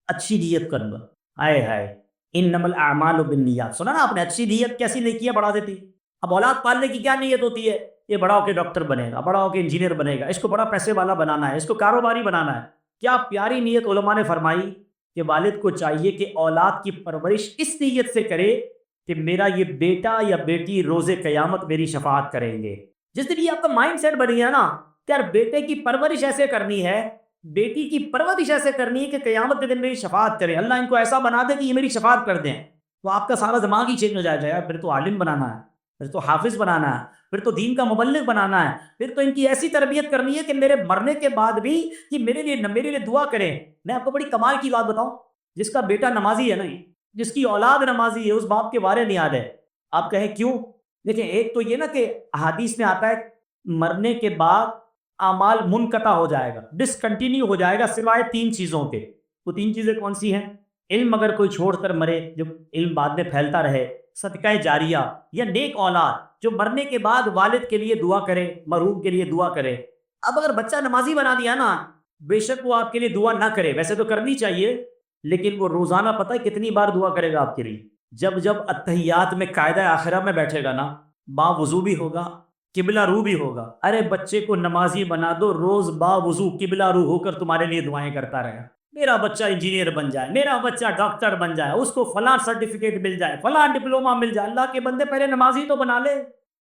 [SPEAKER 1] اچھی نیت کرنا، ہائے ہائے انما الاعمال بالنیات، سنا نا آپ نے؟ اچھی نیت کیسی نیکیاں بڑھا دیتی۔ اب اولاد پالنے کی کیا نیت ہوتی ہے؟ یہ بڑا ہو کے ڈاکٹر بنے گا، بڑا ہو کے انجینئر بنے گا، اس کو بڑا پیسے والا بنانا ہے، اس کو کاروباری بنانا ہے۔ کیا پیاری نیت علماء نے فرمائی کہ والد کو چاہیے کہ اولاد کی پرورش اس نیت سے کرے کہ میرا یہ بیٹا یا بیٹی روز قیامت میری شفاعت کریں گے۔ جس دن یہ آپ کا مائنڈ سیٹ بن گیا نا کہ یار بیٹے کی پرورش ایسے کرنی ہے، بیٹی کی پرورش ایسے کرنی ہے کہ قیامت کے دن میری شفاعت کرے، اللہ ان کو ایسا بنا دے کہ یہ میری شفاعت کر دیں، تو آپ کا سارا دماغ ہی چینج ہو جائے گا، یار پھر تو عالم بنانا ہے، پھر تو حافظ بنانا ہے، پھر تو دین کا مبلغ بنانا ہے، پھر تو ان کی ایسی تربیت کرنی ہے کہ میرے مرنے کے بعد بھی کہ میرے لیے دعا کریں۔ میں آپ کو بڑی کمال کی بات بتاؤں، جس کا بیٹا نمازی ہے نا، جس کی اولاد نمازی ہے، اس باپ کے بارے نہیں یاد ہے. آپ کہیں کیوں؟ دیکھیں، ایک تو یہ نا کہ احادیث میں آتا ہے مرنے کے بعد اعمال منقطع ہو جائے گا، ڈسکنٹینیو ہو جائے گا، سوائے 3 چیزوں کے. وہ 3 چیزیں کون سی ہیں؟ علم اگر کوئی چھوڑ کر مرے، جو علم بعد میں پھیلتا رہے، صدقہ جاریہ، یا نیک اولاد جو مرنے کے بعد والد کے لیے دعا کرے، مرحوم کے لیے دعا کرے. اب اگر بچہ نمازی بنا دیا نا، بے شک وہ آپ کے لیے دعا نہ کرے، ویسے تو کرنی چاہیے، لیکن وہ روزانہ پتہ ہے کتنی بار دعا کرے گا آپ کے لیے؟ جب اتحیات میں قاعدہ آخرہ میں بیٹھے گا نا، با وضو بھی ہوگا، قبلہ رو بھی ہوگا. ارے بچے کو نمازی بنا دو، روز با وضو قبلہ رو ہو کر تمہارے لیے دعائیں کرتا رہے گا. میرا بچہ انجینئر بن جائے، میرا بچہ ڈاکٹر بن جائے، اس کو فلاں سرٹیفکیٹ مل جائے، فلاں ڈپلوما مل جائے. اللہ کے بندے پہلے نمازی تو بنا لے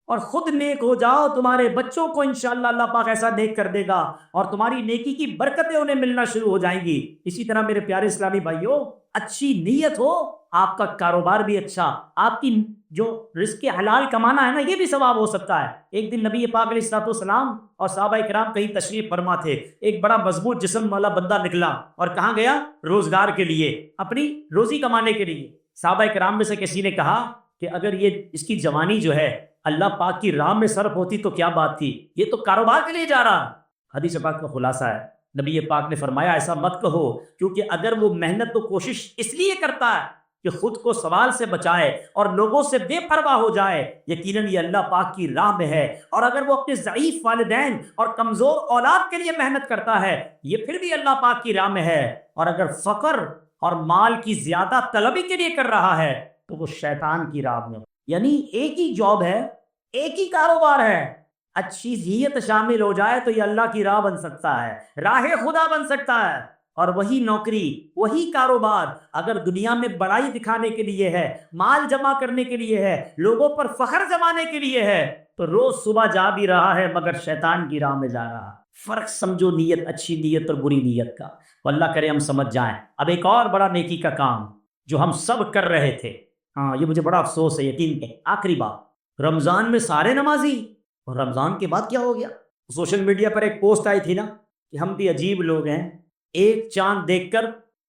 [SPEAKER 1] اور خود نیک ہو جاؤ، تمہارے بچوں کو انشاءاللہ اللہ پاک ایسا نیک کر دے گا اور تمہاری نیکی کی برکتیں انہیں ملنا شروع ہو جائیں گی. اسی طرح میرے پیارے اسلامی بھائیوں، اچھی نیت ہو، آپ کا کاروبار بھی اچھا، آپ کی جو رزق حلال کمانا ہے نا، یہ بھی ثواب ہو سکتا ہے. ایک دن نبی پاک علیہ الصلوۃ والسلام اور صحابہ کرام کہیں تشریف فرما تھے. ایک بڑا مضبوط جسم والا بندہ نکلا اور کہاں گیا؟ روزگار کے لیے، اپنی روزی کمانے کے لیے. صحابہ کرام میں سے کسی نے کہا کہ اگر یہ اس کی جوانی جو ہے اللہ پاک کی راہ میں صرف ہوتی تو کیا بات تھی، یہ تو کاروبار کے لیے جا رہا. حدیث پاک کا خلاصہ ہے، نبی پاک نے فرمایا ایسا مت کہو، کیونکہ اگر وہ محنت تو کوشش اس لیے کرتا ہے کہ خود کو سوال سے بچائے اور لوگوں سے بے پرواہ ہو جائے، یقیناً یہ اللہ پاک کی راہ میں ہے. اور اگر وہ اپنے ضعیف والدین اور کمزور اولاد کے لیے محنت کرتا ہے، یہ پھر بھی اللہ پاک کی راہ میں ہے. اور اگر فقر اور مال کی زیادہ طلبی کے لیے کر رہا ہے تو وہ شیطان کی راہ میں. یعنی ایک ہی جاب ہے، ایک ہی کاروبار ہے، اچھی نیت شامل ہو جائے تو یہ اللہ کی راہ بن سکتا ہے، راہ خدا بن سکتا ہے. اور وہی نوکری، وہی کاروبار اگر دنیا میں بڑائی دکھانے کے لیے ہے، مال جمع کرنے کے لیے ہے، لوگوں پر فخر جمانے کے لیے ہے، تو روز صبح جا بھی رہا ہے مگر شیطان کی راہ میں جا رہا. فرق سمجھو نیت، اچھی نیت اور بری نیت کا. اللہ کرے ہم سمجھ جائیں. اب ایک اور بڑا نیکی کا کام جو ہم سب کر رہے تھے، ہاں یہ مجھے بڑا افسوس ہے، یقین کہ آخری بات، رمضان میں سارے نمازی، اور رمضان کے بعد کیا ہو گیا؟ سوشل میڈیا پر ایک پوسٹ آئی تھی نا کہ ہم بھی عجیب لوگ ہیں، ایک چاند دیکھ کر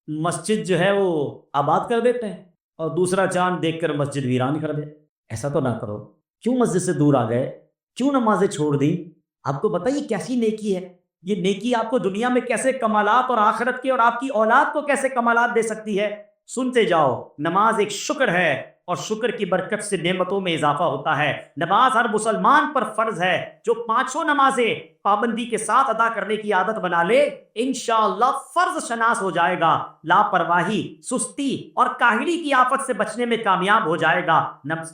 [SPEAKER 1] مسجد جو ہے وہ آباد کر دیتے ہیں اور دوسرا چاند دیکھ کر مسجد ویران کر دے. ایسا تو نہ کرو. کیوں مسجد سے دور آ گئے؟ کیوں نمازیں چھوڑ دی؟ آپ کو پتہ یہ کیسی نیکی ہے؟ یہ نیکی آپ کو دنیا میں کیسے کمالات اور آخرت کے اور آپ کی اولاد کو کیسے کمالات دے سکتی ہے. سنتے جاؤ. نماز ایک شکر ہے اور شکر کی برکت سے نعمتوں میں اضافہ ہوتا ہے. نماز ہر مسلمان پر فرض ہے. جو 5 نمازیں پابندی کے ساتھ ادا کرنے کی عادت بنا لے، انشاءاللہ فرض شناس ہو جائے گا، لاپرواہی، سستی اور کاہلی کی آفت سے بچنے میں کامیاب ہو جائے گا.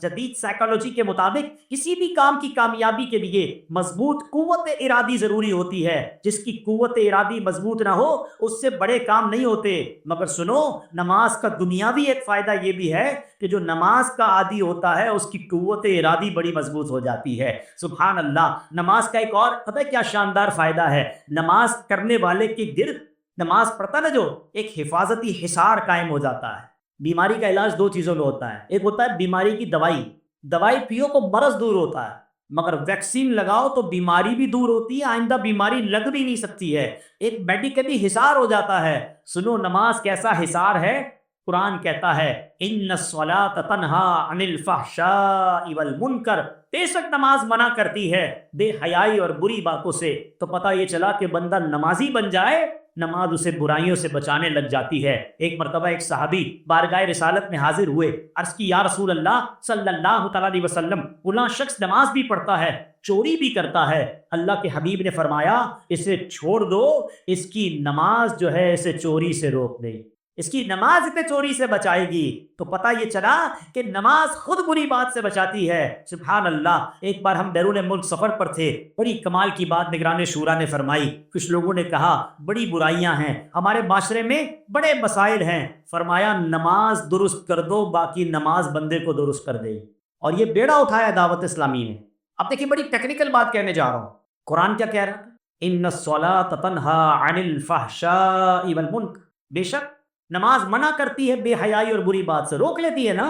[SPEAKER 1] جدید سائیکالوجی کے مطابق کسی بھی کام کی کامیابی کے لیے مضبوط قوت ارادی ضروری ہوتی ہے. جس کی قوت ارادی مضبوط نہ ہو اس سے بڑے کام نہیں ہوتے. مگر سنو، نماز کا دنیاوی ایک فائدہ یہ بھی ہے کہ جو نماز کا عادی ہوتا ہے اس کی قوت ارادی بڑی مضبوط ہو جاتی ہے. سبحان اللہ. نماز کا ایک اور پتہ ہے کیا شاندار فائدہ ہے؟ نماز کرنے والے کے گرد، نماز پڑھتا نا جو، ایک حفاظتی حصار قائم ہو جاتا ہے. بیماری کا علاج 2 چیزوں میں ہوتا ہے. ایک ہوتا ہے بیماری کی دوائی پیو تو مرض دور ہوتا ہے، مگر ویکسین لگاؤ تو بیماری بھی دور ہوتی ہے، آئندہ بیماری لگ بھی نہیں سکتی ہے. ایک میڈیکلی حصار ہو جاتا ہے. سنو نماز کیسا حصار ہے. قرآن کہتا ہے ان الصلاۃ تنہی عن الفحشاء والمنکر، بے شک نماز منع کرتی ہے بے حیائی اور بری باتوں سے. تو پتہ یہ چلا کہ بندہ نمازی بن جائے، نماز اسے برائیوں سے بچانے لگ جاتی ہے. ایک مرتبہ ایک صحابی بارگاہ رسالت میں حاضر ہوئے، عرض کی یا رسول اللہ صلی اللہ تعالیٰ علیہ وسلم، فلاں شخص نماز بھی پڑھتا ہے، چوری بھی کرتا ہے. اللہ کے حبیب نے فرمایا اسے چھوڑ دو، اس کی نماز جو ہے اسے چوری سے روک دے، اس کی نماز اسے چوری سے بچائے گی. تو پتہ یہ چلا کہ نماز خود بری بات سے بچاتی ہے. سبحان اللہ. ایک بار ہم بیرون ملک سفر پر تھے، بڑی کمال کی بات نگران شورا نے فرمائی. کچھ لوگوں نے کہا بڑی برائیاں ہیں ہمارے معاشرے میں، بڑے مسائل ہیں. فرمایا نماز درست کر دو، باقی نماز بندے کو درست کر دے گی. اور یہ بیڑا اٹھایا دعوت اسلامی نے. اب دیکھیں بڑی ٹیکنیکل بات کہنے جا رہا ہوں. قرآن کیا کہہ رہا ہے؟ ان الصلاۃ تنہی عن الفحشاء والمنکر، بے شک نماز منع کرتی ہے بے حیائی اور بری بات سے، روک لیتی ہے نا.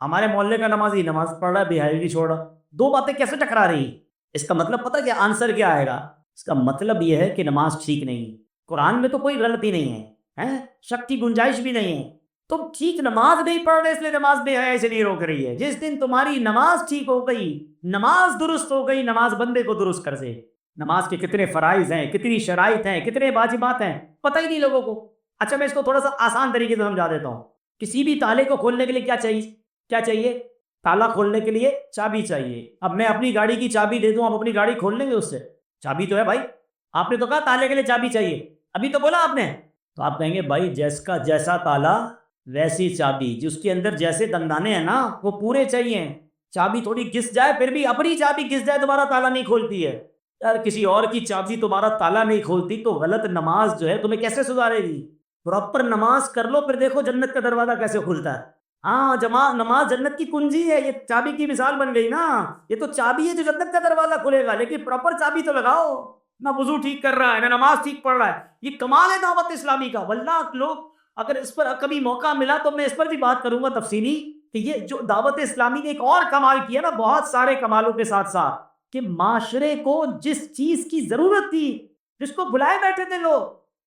[SPEAKER 1] ہمارے محلے کا نمازی نماز پڑھ رہا ہے، بے حیائی چھوڑ رہا. 2 باتیں کیسے ٹکرا رہی ہیں؟ اس کا مطلب پتہ کیا آنسر کیا آئے گا؟ اس کا مطلب یہ ہے کہ نماز ٹھیک نہیں. قرآن میں تو کوئی غلطی نہیں ہیں، شک کی گنجائش بھی نہیں ہے. تم ٹھیک نماز نہیں پڑھ رہے اس لیے نماز بے حیائی سے نہیں روک رہی ہے. جس دن تمہاری نماز ٹھیک ہو گئی، نماز درست ہو گئی، نماز بندے کو درست کر دے. نماز کے کتنے فرائض ہیں، کتنی شرائط ہیں، کتنے واجبات ہیں، پتہ ہی نہیں لوگوں کو. اچھا میں اس کو تھوڑا سا آسان طریقے سے سمجھا دیتا ہوں. کسی بھی تالے کو کھولنے کے لیے کیا چاہیے؟ تالا کھولنے کے لیے چابی چاہیے. اب میں اپنی گاڑی کی چابی دے دوں، آپ اپنی گاڑی کھول لیں گے اس سے؟ چابی تو ہے بھائی. آپ نے تو کہا تالے کے لیے چابی چاہیے، ابھی تو بولا آپ نے. تو آپ کہیں گے بھائی جیسا تالا ویسی چابی، جس کے اندر جیسے دندانے ہیں نا وہ پورے چاہیے. چابی تھوڑی گھس جائے پھر بھی اپنی چابی گھس جائے تمہارا تالا نہیں کھولتی ہے یار. کسی اور کی چابی تمہارا تالا نہیں کھولتی تو غلط نماز جو ہے تمہیں کیسے سدھارے گی؟ پراپر نماز کر لو پھر دیکھو جنت کا دروازہ کیسے کھلتا ہے. ہاں نماز جنت کی کنجی ہے. یہ چابی کی مثال بن گئی نا. یہ تو چابی ہے جو جنت کا دروازہ کھلے گا، لیکن پراپر چابی تو لگاؤ. نہ وضو ٹھیک کر رہا ہے، نہ نماز ٹھیک پڑھ رہا ہے. یہ کمال ہے دعوت اسلامی کا. واللہ لوگ اگر اس پر کبھی موقع ملا تو میں اس پر بھی بات کروں گا تفصیلی، کہ یہ جو دعوت اسلامی نے ایک اور کمال کیا نا، بہت سارے کمالوں کے ساتھ ساتھ، کہ معاشرے کو جس چیز کی ضرورت تھی، جس کو بلائے بیٹھے تھے لوگ،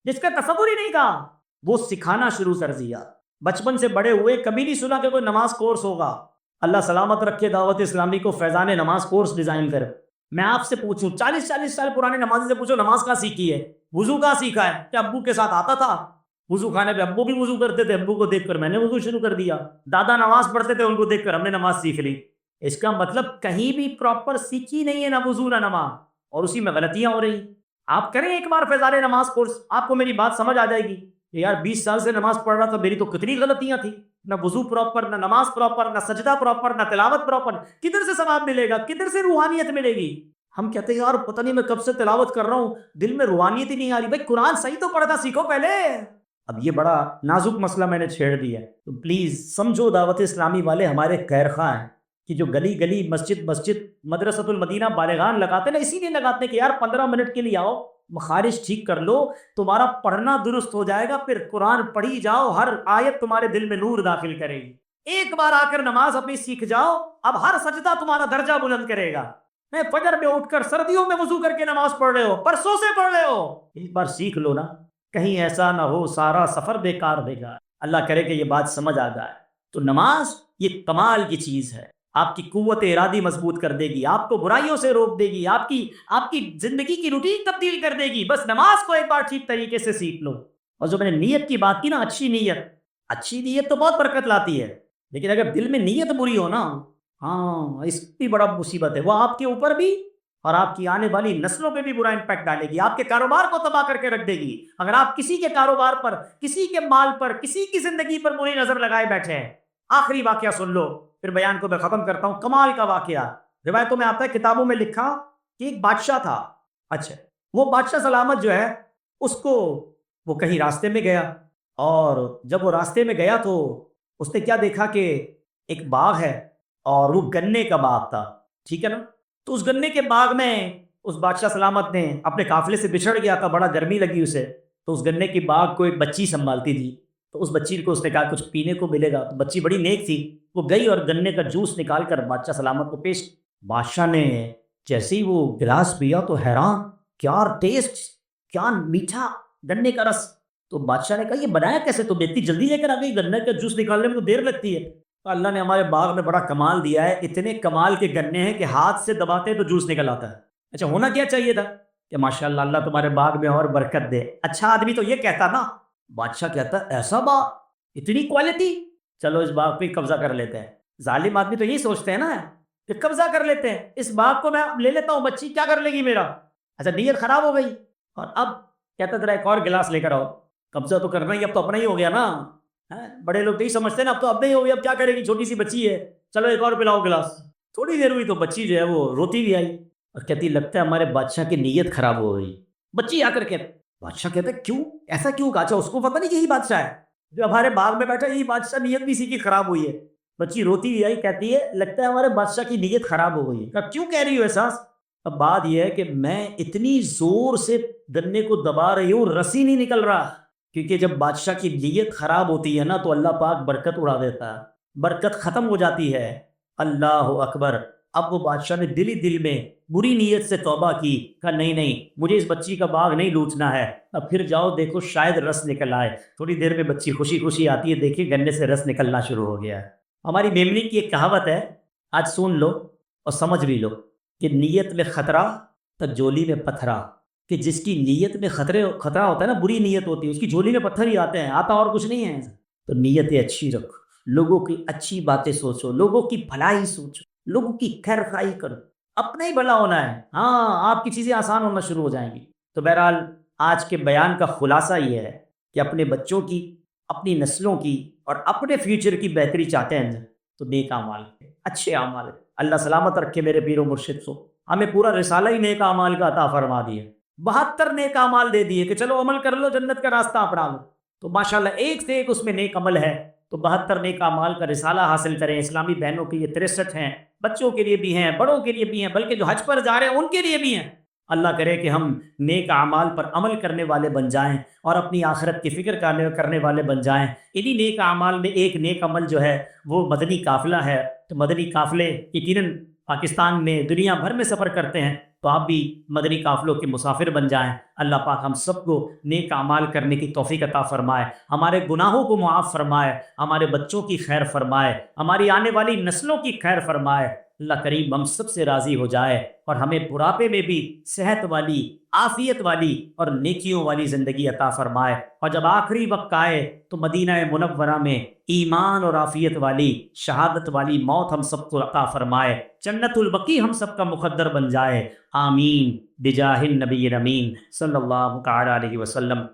[SPEAKER 1] جس کا تصور ہی نہیں تھا، وہ سکھانا شروع کر دیا. بچپن سے بڑے ہوئے کبھی نہیں سنا کہ کوئی نماز کورس ہوگا. اللہ سلامت رکھے دعوت اسلامی کو فیضان نماز کورس ڈیزائن کر. میں آپ سے پوچھوں 40 سال پرانے نمازی سے پوچھو نماز کہاں سیکھی ہے، وضو کہاں سیکھا ہے؟ کہ ابو کے ساتھ آتا تھا وضو خانے پہ، ابو بھی وضو کرتے تھے، ابو کو دیکھ کر میں نے وضو شروع کر دیا. دادا نماز پڑھتے تھے، ان کو دیکھ کر ہم نے نماز سیکھ لی. اس کا مطلب کہیں بھی پراپر سیکھی نہیں ہے، نہ وضو نہ نماز، اور اسی میں غلطیاں ہو رہی. آپ کریں ایک بار فیضان نماز کورس، آپ کو میری بات سمجھ آ جائے گی کہ یار 20 سال سے نماز پڑھ رہا تھا، میری تو کتنی غلطیاں تھی. نہ وضو پراپر، نہ نماز پراپر، نہ سجدہ پراپر، نہ تلاوت پراپر. کدھر سے ثواب ملے گا؟ کدھر سے روحانیت ملے گی؟ ہم کہتے ہیں یار پتہ نہیں میں کب سے تلاوت کر رہا ہوں، دل میں روحانیت ہی نہیں آ رہی. بھائی قرآن صحیح تو پڑھنا سیکھو پہلے. اب یہ بڑا نازک مسئلہ میں نے چھیڑ دیا ہے، تو پلیز سمجھو دعوت اسلامی والے ہمارے خیر خواہ ہیں کہ جو گلی گلی مسجد مدرسۃ المدینہ بالغان لگاتے ہیں نا، اسی لیے لگاتے ہیں کہ یار 15 منٹ کے لیے آؤ، مخارج ٹھیک کر لو، تمہارا پڑھنا درست ہو جائے گا، پھر قرآن پڑھی جاؤ، ہر آیت تمہارے دل میں نور داخل کرے گی. ایک بار آ کر نماز اپنی سیکھ جاؤ، اب ہر سجدہ تمہارا درجہ بلند کرے گا. میں فجر میں اٹھ کر سردیوں میں وضو کر کے نماز پڑھ رہے ہو، پرسوں سے پڑھ رہے ہو، ایک بار سیکھ لو نا، کہیں ایسا نہ ہو سارا سفر بیکار دے گا. اللہ کرے کہ یہ بات سمجھ آ جائے. تو نماز یہ کمال کی چیز ہے، آپ کی قوت ارادی مضبوط کر دے گی، آپ کو برائیوں سے روک دے گی، آپ کی زندگی کی روٹین تبدیل کر دے گی. بس نماز کو ایک بار ٹھیک طریقے سے سیکھ لو. اور جو میں نے نیت کی بات کی نا، اچھی نیت تو بہت برکت لاتی ہے، لیکن اگر دل میں نیت بری ہو نا، ہاں اس کی بڑا مصیبت ہے. وہ آپ کے اوپر بھی اور آپ کی آنے والی نسلوں پہ بھی برا امپیکٹ ڈالے گی، آپ کے کاروبار کو تباہ کر کے رکھ دے گی. اگر آپ کسی کے کاروبار پر، کسی کے مال پر، کسی کی زندگی پر بری نظر لگائے بیٹھے ہیں. آخری واقعہ سن لو پھر بیان کو میں ختم کرتا ہوں. کمال کا واقعہ روایتوں میں آتا ہے، کتابوں میں لکھا کہ ایک بادشاہ تھا. اچھا وہ بادشاہ سلامت جو ہے اس کو، وہ کہیں راستے میں گیا، اور جب وہ راستے میں گیا تو اس نے کیا دیکھا کہ ایک باغ ہے، اور وہ گنے کا باغ تھا. ٹھیک ہے نا؟ تو اس گنے کے باغ میں اس بادشاہ سلامت نے اپنے قافلے سے بچھڑ گیا تھا، بڑا گرمی لگی اسے. تو اس گنے کے باغ کو ایک بچی سنبھالتی تھی. تو اس بچی کو اس نے کہا کچھ پینے کو ملے گا. تو بچی بڑی نیک تھی، وہ گئی اور گنے کا جوس نکال کر بادشاہ سلامت کو پیش. بادشاہ نے جیسے ہی وہ گلاس پیا تو حیران، کیا ٹیسٹ، کیا میٹھا گنے کا رس. تو بادشاہ نے کہا یہ بنایا کیسے؟ تو اتنی جلدی لے کر آ گئی، گنے کا جوس نکالنے میں تو دیر لگتی ہے. تو اللہ نے ہمارے باغ میں بڑا کمال دیا ہے، اتنے کمال کے گنے ہیں کہ ہاتھ سے دباتے تو جوس نکل آتا ہے. اچھا ہونا کیا چاہیے تھا کہ ماشاءاللہ اللہ تمہارے باغ میں اور برکت دے. اچھا آدمی تو یہ کہتا نا، بادشاہ کہتا ایسا باغ، اتنی کوالٹی، چلو اس باغ پہ قبضہ کر لیتے ہیں. ظالم آدمی تو یہی سوچتے ہیں نا کہ قبضہ کر لیتے ہیں، اس باغ کو میں لے لیتا ہوں، بچی کیا کر لے گی میرا. اچھا نیت خراب ہو گئی، اور اب کہتا ذرا ایک اور گلاس لے کر آؤ. قبضہ تو کرنا ہی، اب تو اپنا ہی ہو گیا نا. بڑے لوگ یہی سمجھتے ہیں نا، اب تو اپنا ہی ہو گیا، اب کیا کرے گی، چھوٹی سی بچی ہے، چلو ایک اور پلاؤ گلاس. تھوڑی دیر ہوئی تو بچی جو ہے وہ روتی بھی آئی اور کہتی لگتا ہے ہمارے بادشاہ کی نیت خراب ہو گئی. بچی آ کر کے بادشاہ کہتا ہے کیوں ایسا کیوں؟ اچھا اس کو پتہ نہیں کہ یہی بادشاہ ہے جو ہمارے باغ میں بیٹھا، یہی بادشاہ، نیت بھی اسی کی خراب ہوئی ہے. بچی روتی بھی آئی، کہتی ہے لگتا ہے ہمارے بادشاہ کی نیت خراب ہو گئی ہے. کہا کیوں کہہ رہی ہو ایسا؟ اب بات یہ ہے کہ میں اتنی زور سے گنے کو دبا رہی ہوں، رسی نہیں نکل رہا. کیونکہ جب بادشاہ کی نیت خراب ہوتی ہے نا تو اللہ پاک برکت اڑا دیتا ہے، برکت ختم ہو جاتی ہے. اللہ اکبر. اب وہ بادشاہ نے دل ہی دل میں بری نیت سے توبہ کی، کہا نہیں نہیں، مجھے اس بچی کا باغ نہیں لوٹنا ہے، اب پھر جاؤ دیکھو شاید رس نکل آئے۔ تھوڑی دیر میں بچی خوشی خوشی آتی ہے، دیکھیے گنے سے رس نکلنا شروع ہو گیا ہے۔ ہماری میمنی کی ایک کہاوت ہے، آج سن لو اور سمجھ بھی لو، کہ نیت میں خطرہ تو جولی میں پتھرا، کہ جس کی نیت میں خطرہ ہوتا ہے نا، بری نیت ہوتی ہے، اس کی جھولی میں پتھر ہی آتے ہیں، آتا اور کچھ نہیں ہے۔ تو نیتیں اچھی رکھو، لوگوں کی اچھی باتیں سوچو، لوگوں کی بھلائی سوچو، لوگوں کی خیر خواہی کرو، اپنا ہی بھلا ہونا ہے، ہاں آپ کی چیزیں آسان ہونا شروع ہو جائیں گی۔ تو بہرحال آج کے بیان کا خلاصہ یہ ہے کہ اپنے بچوں کی، اپنی نسلوں کی اور اپنے فیوچر کی بہتری چاہتے ہیں تو نیک اعمال، اچھے اعمال، اللہ سلامت رکھے میرے پیر و مرشد کو۔ ہمیں پورا رسالہ ہی نیک اعمال کا عطا فرما دیا، 72 نیک اعمال دے دیے کہ چلو عمل کر لو، جنت کا راستہ اپنا لو۔ تو ماشاءاللہ ایک سے ایک اس میں نیک عمل ہے، تو 72 نیک اعمال کا رسالہ حاصل کریں۔ اسلامی بہنوں کے یہ 63 ہیں، بچوں کے لیے بھی ہیں، بڑوں کے لیے بھی ہیں، بلکہ جو حج پر جا رہے ہیں ان کے لیے بھی ہیں۔ اللہ کرے کہ ہم نیک اعمال پر عمل کرنے والے بن جائیں اور اپنی آخرت کی فکر کرنے والے بن جائیں۔ انہی نیک اعمال میں ایک نیک عمل جو ہے وہ مدنی قافلہ ہے۔ تو مدنی قافلے یقیناً پاکستان میں، دنیا بھر میں سفر کرتے ہیں، تو آپ بھی مدنی قافلوں کے مسافر بن جائیں۔ اللہ پاک ہم سب کو نیک اعمال کرنے کی توفیق عطا فرمائے، ہمارے گناہوں کو معاف فرمائے، ہمارے بچوں کی خیر فرمائے، ہماری آنے والی نسلوں کی خیر فرمائے۔ اللہ کریم ہم سب سے راضی ہو جائے اور ہمیں بڑھاپے میں بھی صحت والی، عافیت والی اور نیکیوں والی زندگی عطا فرمائے، اور جب آخری وقت آئے تو مدینہ منورہ میں ایمان اور عافیت والی، شہادت والی موت ہم سب کو عطا فرمائے، جنت البقیع ہم سب کا مقدر بن جائے۔ آمین بجاہ النبی الامین صلی اللہ تعالی علیہ وسلم۔